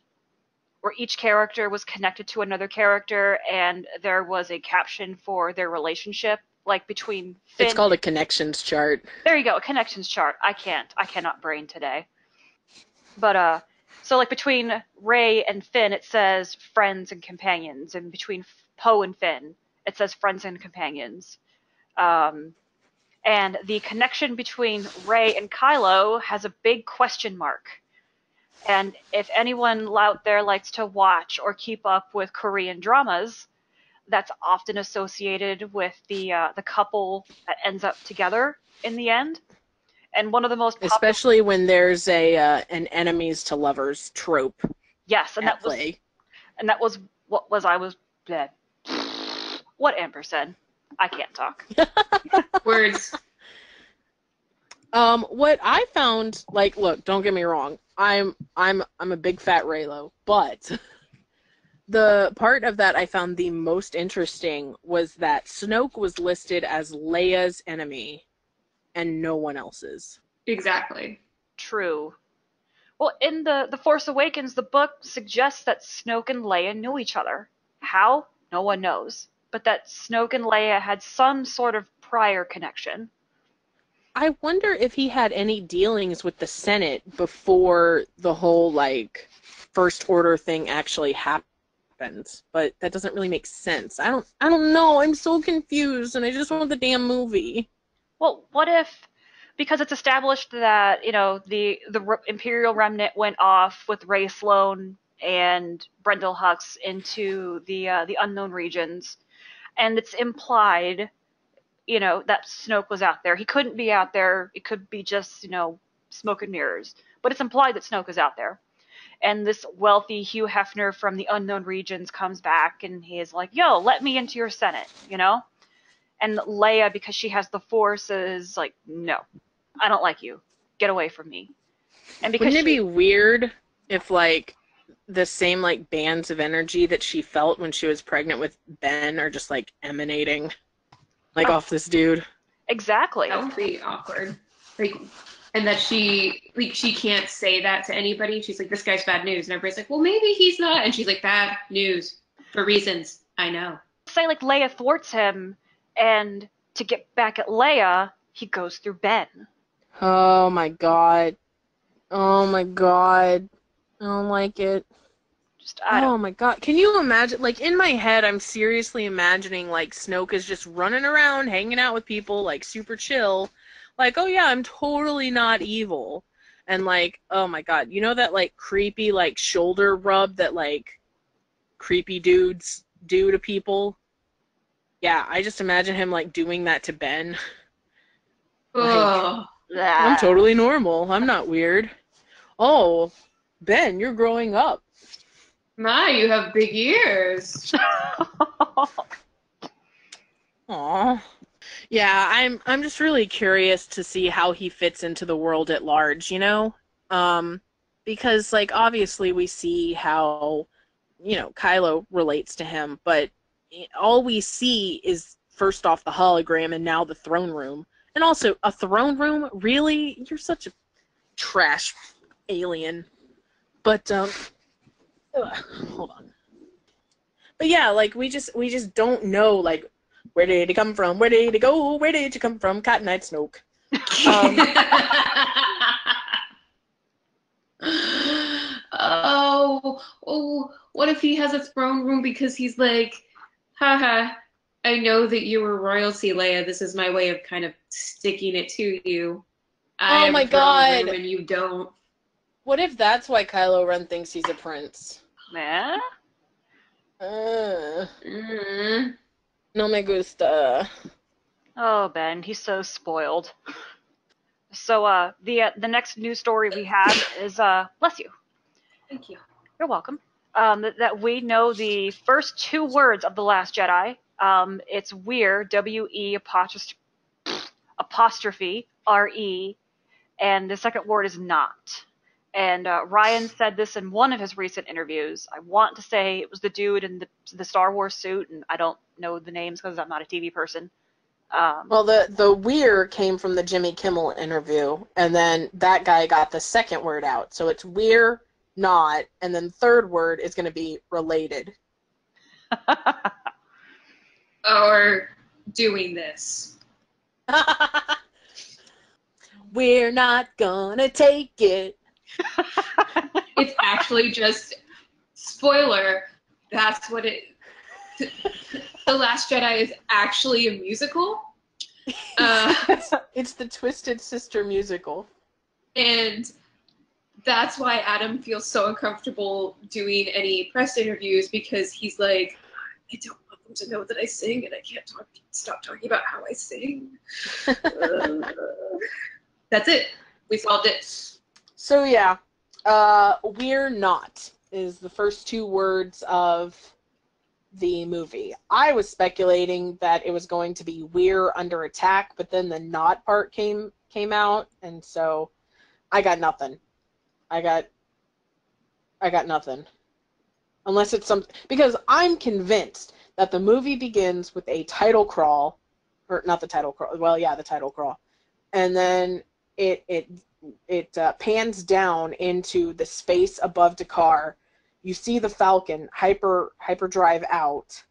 where each character was connected to another character, and there was a caption for their relationship, like between It's Finn. called a connections chart. There you go, a connections chart. I cannot brain today. But so like between Rey and Finn, it says friends and companions, and between Poe and Finn, it says friends and companions. Um, and the connection between Rey and Kylo has a big question mark. And if anyone out there likes to watch or keep up with Korean dramas, that's often associated with the couple that ends up together in the end. And one of the most popular, Especially when there's an enemies to lovers trope yes, and at play. that was what was I was bleh. What Amber said. I can't talk. Words. What I found, like, look, don't get me wrong, I'm a big fat Raylo, but the part of that I found the most interesting was that Snoke was listed as Leia's enemy and no one else's. Exactly. True. Well, in the Force Awakens, the book suggests that Snoke and Leia knew each other. How? No one knows. But that Snoke and Leia had some sort of prior connection. I wonder if he had any dealings with the Senate before the whole, like, First Order thing actually happened. But that doesn't really make sense. I don't know. I'm so confused, and I just want the damn movie. Well, what if, because it's established that the Imperial Remnant went off with Rey Sloane and Brendel Hux into the unknown regions, and it's implied, that Snoke was out there. He couldn't be out there. It could be just, smoke and mirrors. But it's implied that Snoke is out there. And this wealthy Hugh Hefner from the unknown regions comes back and he is like, yo, let me into your Senate, And Leia, because she has the Force, is like, no, I don't like you. Get away from me. And because Wouldn't it be weird if, like, the same, like, bands of energy that she felt when she was pregnant with Ben are just, like, emanating, like, off this dude? Exactly. That would be awkward. Like, and that she can't say that to anybody. She's like, this guy's bad news. And everybody's like, well, maybe he's not. And she's like, bad news for reasons I know. Say, like, Leia thwarts him, and to get back at Leia, he goes through Ben. Oh my god. Oh my god. I don't like it. Oh my god. Can you imagine, like, in my head, I'm seriously imagining, like, Snoke is just running around, hanging out with people, like, super chill. Like, oh yeah, I'm totally not evil. And, like, oh my god. You know that, like, creepy, like, shoulder rub that, like, creepy dudes do to people? Yeah, I just imagine him, like, doing that to Ben. Like, I'm totally normal. I'm not weird. Oh, Ben, you're growing up. My, you have big ears. Aw. Yeah, I'm just really curious to see how he fits into the world at large, because, like, obviously we see how, Kylo relates to him, but all we see is first off the hologram and now the throne room. And also, a throne room? Really? You're such a trash alien. But, hold on. But yeah, like, we just don't know, like, where did he come from? Where did he go? Where did you come from? Cotton Eye Snoke. What if he has a throne room because he's like, haha, I know that you were royalty, Leia. This is my way of kind of sticking it to you. I Oh have my a throne god. room and you don't. What if that's why Kylo Ren thinks he's a prince? Man. No me gusta. Oh, Ben, he's so spoiled. So, the next news story we have is, bless you. Thank you. You're welcome. That we know the first two words of The Last Jedi. It's Weir, W-E apostrophe R-E, and the second word is not. And Ryan said this in one of his recent interviews. I want to say it was the dude in the Star Wars suit, and I don't know the names because I'm not a TV person. Well, the Weir came from the Jimmy Kimmel interview, and then that guy got the second word out. So it's Weir not, and then third word is going to be related. Or doing this. We're not gonna take it. It's actually just, spoiler, that's what it, The Last Jedi is actually a musical. It's the Twisted Sister musical. And that's why Adam feels so uncomfortable doing any press interviews, because he's like, I don't want them to know that I sing, and I can't stop talking about how I sing. That's it. We solved it. So yeah, we're not is the first two words of the movie. I was speculating that it was going to be we're under attack, but then the not part came out, and so I got nothing. I got nothing. Unless it's some, because I'm convinced that the movie begins with a title crawl, or not the title crawl. Well, yeah, the title crawl, and then it pans down into the space above Dakar. You see the Falcon hyperdrive out,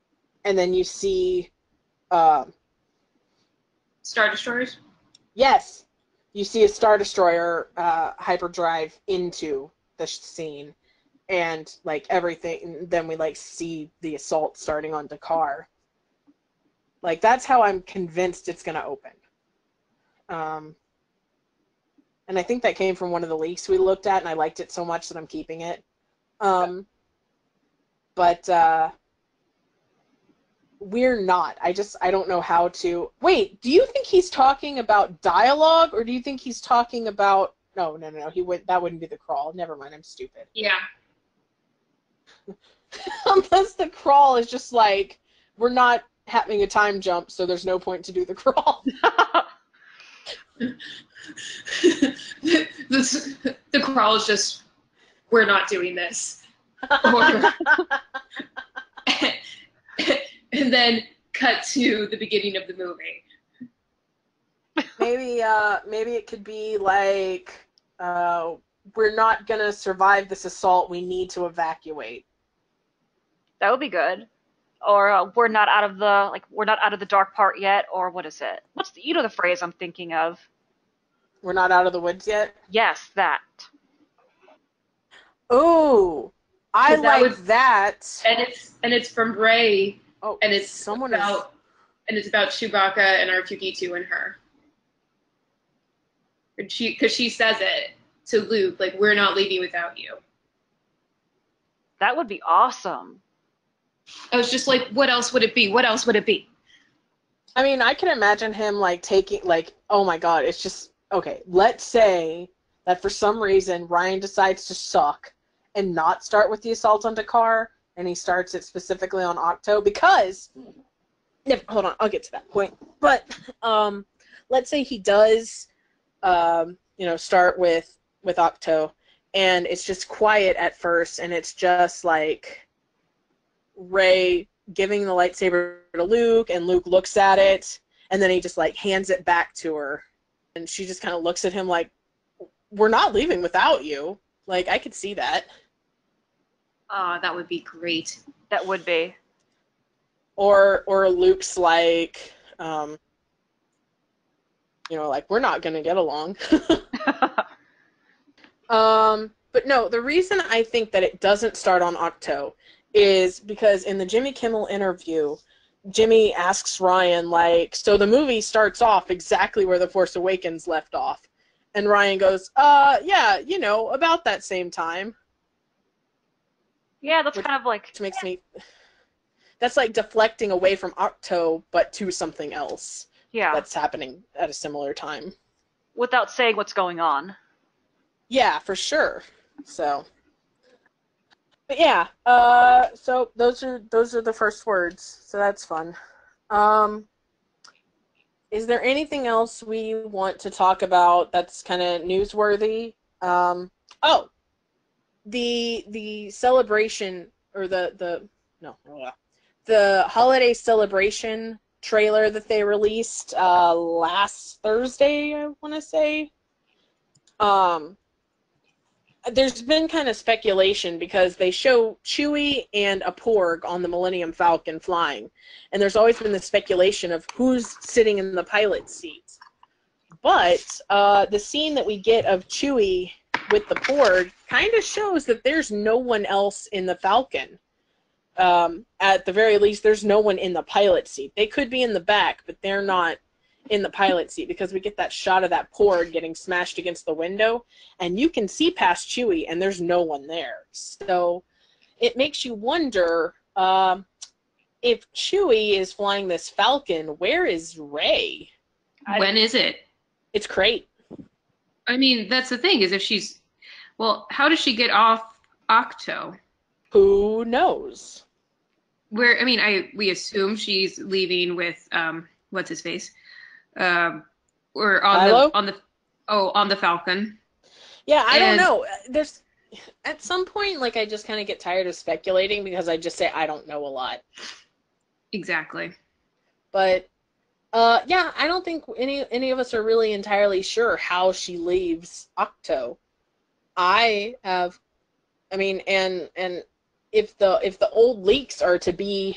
and then you see Star Destroyers? Yes, you see a Star Destroyer hyperdrive into the scene, and like everything. Then we like see the assault starting on Dakar. Like that's how I'm convinced it's gonna open. And I think that came from one of the leaks we looked at, and I liked it so much that I'm keeping it. But we're not. I don't know how to. Wait, do you think he's talking about dialogue, or do you think he's talking about? No. That wouldn't be the crawl. Never mind. I'm stupid. Yeah. Unless the crawl is just like we're not having a time jump, so there's no point to do the crawl. The crawl is just, we're not doing this. Or, and then cut to the beginning of the movie. Maybe it could be like we're not gonna survive this assault. We need to evacuate. That would be good. Or we're not out of the dark part yet. Or what is it? What's the phrase I'm thinking of? We're not out of the woods yet? Yes, that. Oh, I like that. And it's from Rey. Oh, and it's about Chewbacca and R2-D2 and her. Because she says it to Luke, like, we're not leaving without you. That would be awesome. I was just like, what else would it be? What else would it be? I mean, I can imagine him like taking oh my god, it's just okay. Let's say that for some reason Ryan decides to suck and not start with the assault on Dakar, and he starts it specifically on Octo because. Hold on, I'll get to that point. But let's say he does, start with Octo, and it's just quiet at first, and it's just like Rey giving the lightsaber to Luke, and Luke looks at it, and then he just like hands it back to her, and she just kind of looks at him like, "We're not leaving without you." Like I could see that. That would be great. That would be. Or Luke's like, like we're not gonna get along. But no, the reason I think that it doesn't start on Octo is because in the Jimmy Kimmel interview, Jimmy asks Ryan, like, so the movie starts off exactly where The Force Awakens left off. And Ryan goes, yeah, about that same time. Yeah, that's kind of like... Which makes me... That's like deflecting away from Octo, but to something else. Yeah. That's happening at a similar time. Without saying what's going on. Yeah, for sure. So... But yeah, so those are the first words, so that's fun. Is there anything else we want to talk about that's kind of newsworthy? The celebration or the holiday celebration trailer that they released last Thursday, I want to say. there's been kind of speculation because they show Chewie and a Porg on the Millennium Falcon flying, and there's always been the speculation of who's sitting in the pilot's seat. But the scene that we get of Chewie with the Porg kind of shows that there's no one else in the Falcon. At the very least, there's no one in the pilot seat. They could be in the back, but they're not in the pilot seat because we get that shot of that Porg getting smashed against the window, and you can see past Chewie, and there's no one there. So it makes you wonder if Chewie is flying this Falcon, where is Rey? When is it? It's Crate. I mean, that's the thing, is if she's... Well, how does she get off Octo? Who knows? We assume she's leaving with, what's his face? Or on the Falcon. Yeah, I don't know. There's... At some point, like, I just kind of get tired of speculating because I just say I don't know a lot. Exactly. But... yeah, I don't think any of us are really entirely sure how she leaves Octo. And if the old leaks are to be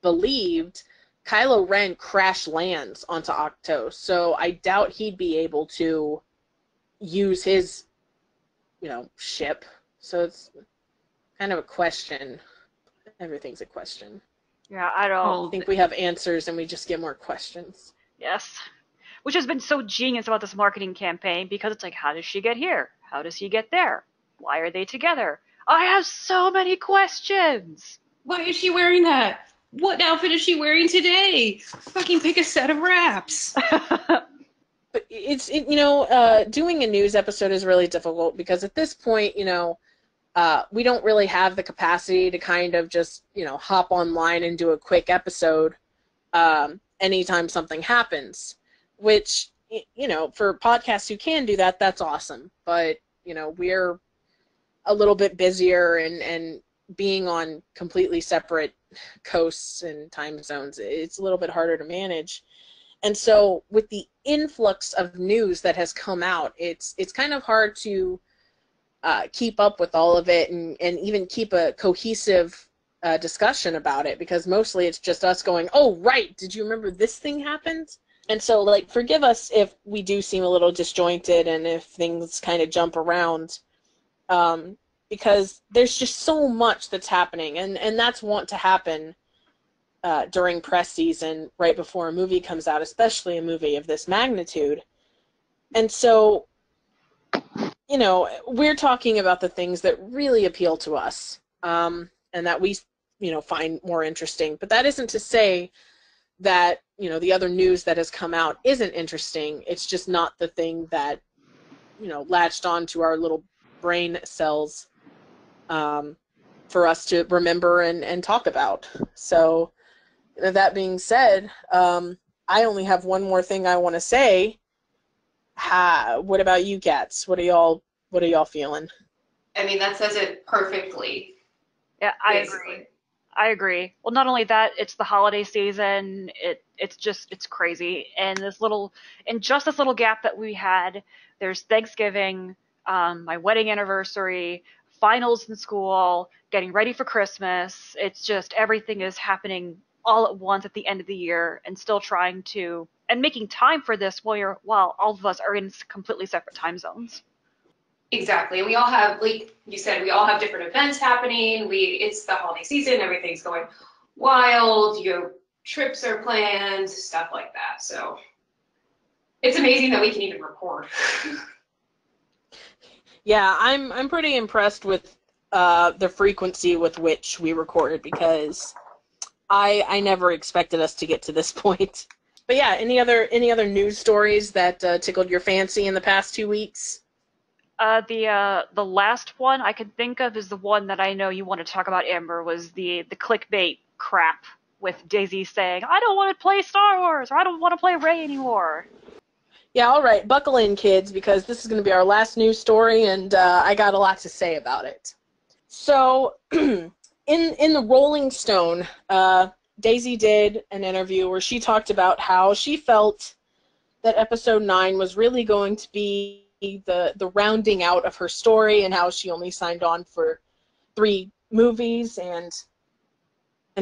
believed, Kylo Ren crash lands onto Octo, so I doubt he'd be able to use his, ship. So it's kind of a question. Everything's a question. Yeah, I don't think we have answers and we just get more questions. Yes. Which has been so genius about this marketing campaign, because it's like, how does she get here? How does he get there? Why are they together? I have so many questions! Why is she wearing that? What outfit is she wearing today? Fucking pick a set of wraps. But doing a news episode is really difficult because at this point, we don't really have the capacity to kind of just, hop online and do a quick episode anytime something happens, which, for podcasts who can do that, that's awesome. But, we're a little bit busier and being on completely separate coasts and time zones, it's a little bit harder to manage. And so with the influx of news that has come out, it's kind of hard to keep up with all of it and even keep a cohesive discussion about it, because mostly it's just us going, oh, right, did you remember this thing happened? And so, forgive us if we do seem a little disjointed and if things kind of jump around, because there's just so much that's happening, and that's wont to happen during press season right before a movie comes out, especially a movie of this magnitude. And so, we're talking about the things that really appeal to us, and that we, find more interesting. But that isn't to say that, the other news that has come out isn't interesting. It's just not the thing that, latched onto our little brain cells for us to remember and talk about. So, that being said, I only have one more thing I want to say. What about you cats? What are y'all feeling? I mean, that says it perfectly. Yeah, I agree. Well, not only that, it's the holiday season. It's crazy. And just this little gap that we had, there's Thanksgiving, my wedding anniversary, finals in school, getting ready for Christmas. It's just everything is happening all at once at the end of the year, and still trying to and making time for this while all of us are in completely separate time zones. Exactly. We all have, like you said, we all have different events happening. It's the holiday season. Everything's going wild. Trips are planned, stuff like that. So it's amazing that we can even record. Yeah, I'm pretty impressed with the frequency with which we recorded, because I never expected us to get to this point. But yeah, any other news stories that tickled your fancy in the past 2 weeks? The last one I can think of is the one that I know you want to talk about, Amber, was the clickbait crap with Daisy saying, I don't want to play Star Wars, or I don't want to play Rey anymore. Yeah, all right, buckle in, kids, because this is going to be our last news story, and I got a lot to say about it. So, in the Rolling Stone, Daisy did an interview where she talked about how she felt that Episode 9 was really going to be the rounding out of her story and how she only signed on for 3 movies and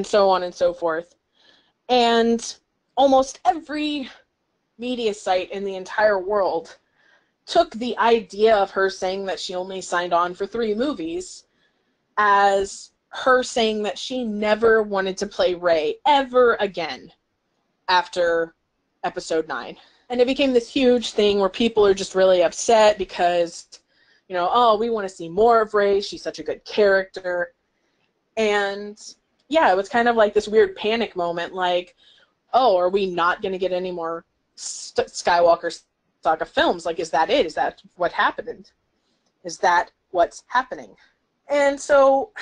so on and so forth. And almost every media site in the entire world took the idea of her saying that she only signed on for 3 movies as her saying that she never wanted to play Rey ever again after episode 9. And it became this huge thing where people are just really upset because, oh, we want to see more of Rey. She's such a good character. And yeah, it was kind of like this weird panic moment, like, oh, are we not going to get any more Skywalker saga films? Like, is that it? Is that what happened? Is that what's happening? And so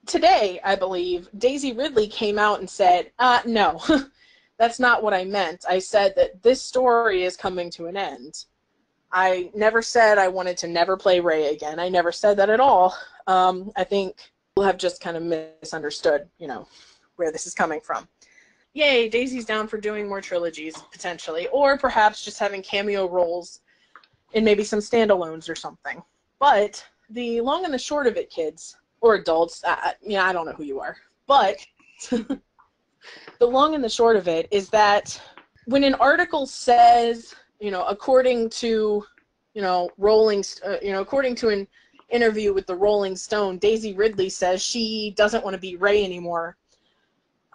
today, I believe, Daisy Ridley came out and said, no, that's not what I meant. I said that this story is coming to an end. I never said I wanted to never play Rey again. I never said that at all. I think people have just kind of misunderstood, where this is coming from. Yay, Daisy's down for doing more trilogies, potentially, or perhaps just having cameo roles in maybe some standalones or something. But the long and the short of it, kids, or adults, I don't know who you are, but the long and the short of it is that when an article says, according to, according to an interview with the Rolling Stone, Daisy Ridley says she doesn't want to be Rey anymore,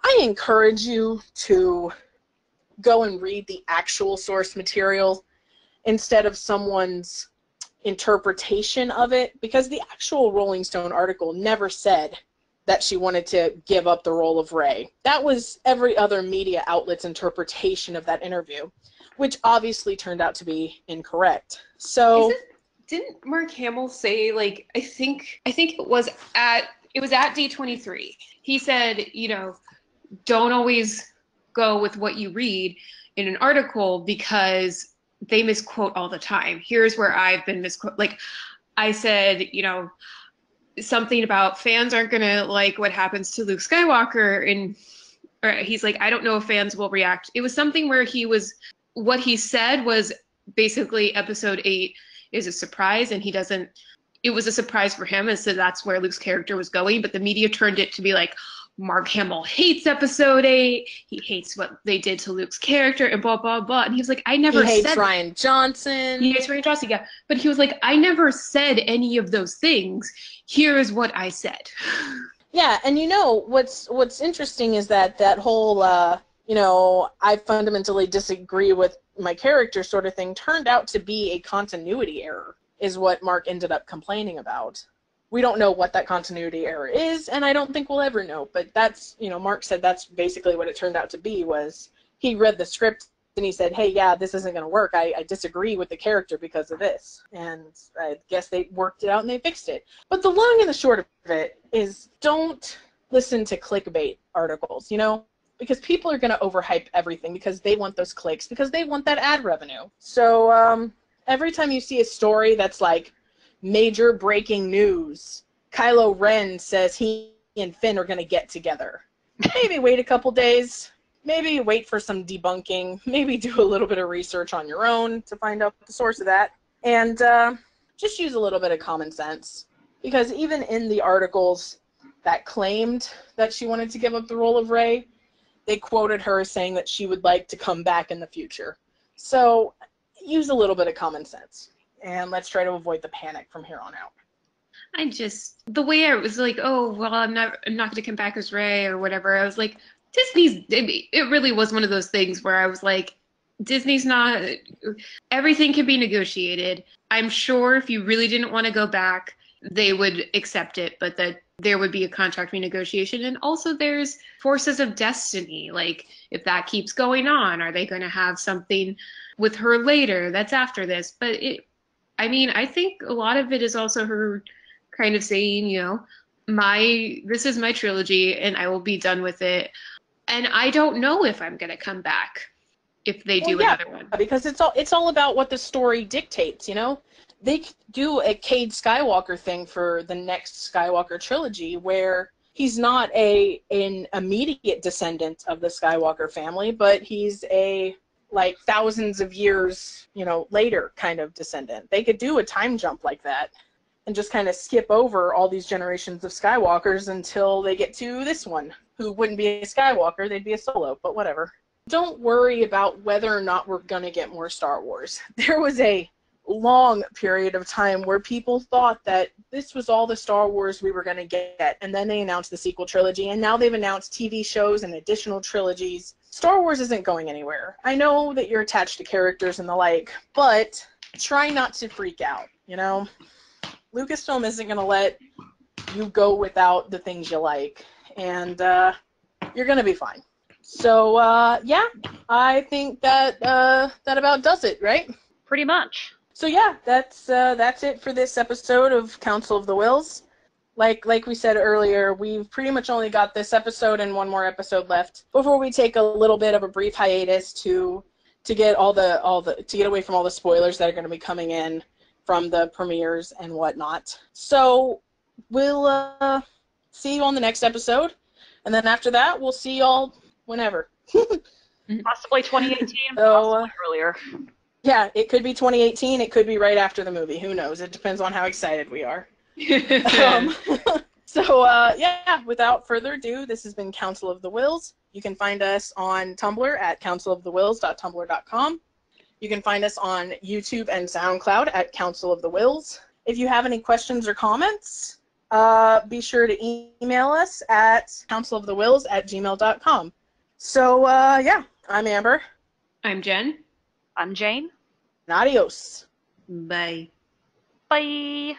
I encourage you to go and read the actual source material instead of someone's interpretation of it, because the actual Rolling Stone article never said that she wanted to give up the role of Rey. That was every other media outlet's interpretation of that interview, which obviously turned out to be incorrect. So didn't Mark Hamill say, like, I think it was at D23. He said, don't always go with what you read in an article because they misquote all the time. Here's where I've been misquoted. Like, I said, something about fans aren't going to like what happens to Luke Skywalker. Or he's like, I don't know if fans will react. It was something where what he said was basically episode 8 is a surprise, and it was a surprise for him, and so that's where Luke's character was going, but the media turned it to be like, Mark Hamill hates episode 8. He hates what they did to Luke's character and blah, blah, blah. And he was like, I never said... He hates Rian Johnson. He hates Rian Johnson, yeah. But he was like, I never said any of those things. Here is what I said. Yeah, and what's interesting is that whole, I fundamentally disagree with my character sort of thing turned out to be a continuity error, is what Mark ended up complaining about. We don't know what that continuity error is, and I don't think we'll ever know, but that's, Mark said that's basically what it turned out to be, was he read the script and he said, hey, yeah, this isn't going to work. I disagree with the character because of this. And I guess they worked it out and they fixed it. But the long and the short of it is, don't listen to clickbait articles, because people are going to overhype everything because they want those clicks, because they want that ad revenue. So every time you see a story that's like, major breaking news, Kylo Ren says he and Finn are going to get together. Maybe wait a couple days. Maybe wait for some debunking. Maybe do a little bit of research on your own to find out the source of that. And just use a little bit of common sense. Because even in the articles that claimed that she wanted to give up the role of Rey, they quoted her as saying that she would like to come back in the future. So use a little bit of common sense. And let's try to avoid the panic from here on out. The way I was like, oh, well, I'm not going to come back as Rey or whatever. I was like, it really was one of those things where I was like, Disney's not, everything can be negotiated. I'm sure if you really didn't want to go back, they would accept it, but that there would be a contract renegotiation. And also there's forces of destiny. Like, if that keeps going on, are they going to have something with her later that's after this? But I think a lot of it is also her kind of saying, this is my trilogy and I will be done with it. And I don't know if I'm going to come back if they do another one. Because it's all about what the story dictates, They do a Cade Skywalker thing for the next Skywalker trilogy where he's not an immediate descendant of the Skywalker family, but he's a like thousands of years, later kind of descendant. They could do a time jump like that and just kind of skip over all these generations of Skywalkers until they get to this one, who wouldn't be a Skywalker, they'd be a Solo, but whatever. Don't worry about whether or not we're going to get more Star Wars. There was a long period of time where people thought that this was all the Star Wars we were going to get, and then they announced the sequel trilogy, and now they've announced TV shows and additional trilogies. Star Wars isn't going anywhere. I know that you're attached to characters and the like, but try not to freak out, Lucasfilm isn't going to let you go without the things you like, and you're going to be fine. So, yeah, I think that that about does it, right? Pretty much. So yeah, that's it for this episode of Council of the Whills. Like we said earlier, we've pretty much only got this episode and one more episode left before we take a little bit of a brief hiatus to get to get away from all the spoilers that are going to be coming in from the premieres and whatnot. So we'll see you on the next episode, and then after that, we'll see y'all whenever. Possibly 2018, So, possibly earlier. Yeah, it could be 2018. It could be right after the movie. Who knows? It depends on how excited we are. So, yeah, without further ado, this has been Council of the Whills. You can find us on Tumblr at councilofthewhills.tumblr.com. You can find us on YouTube and SoundCloud at Council of the Whills. If you have any questions or comments, be sure to email us at councilofthewhills@gmail.com. So, yeah, I'm Amber. I'm Jen. I'm Jane. And adios. Bye. Bye.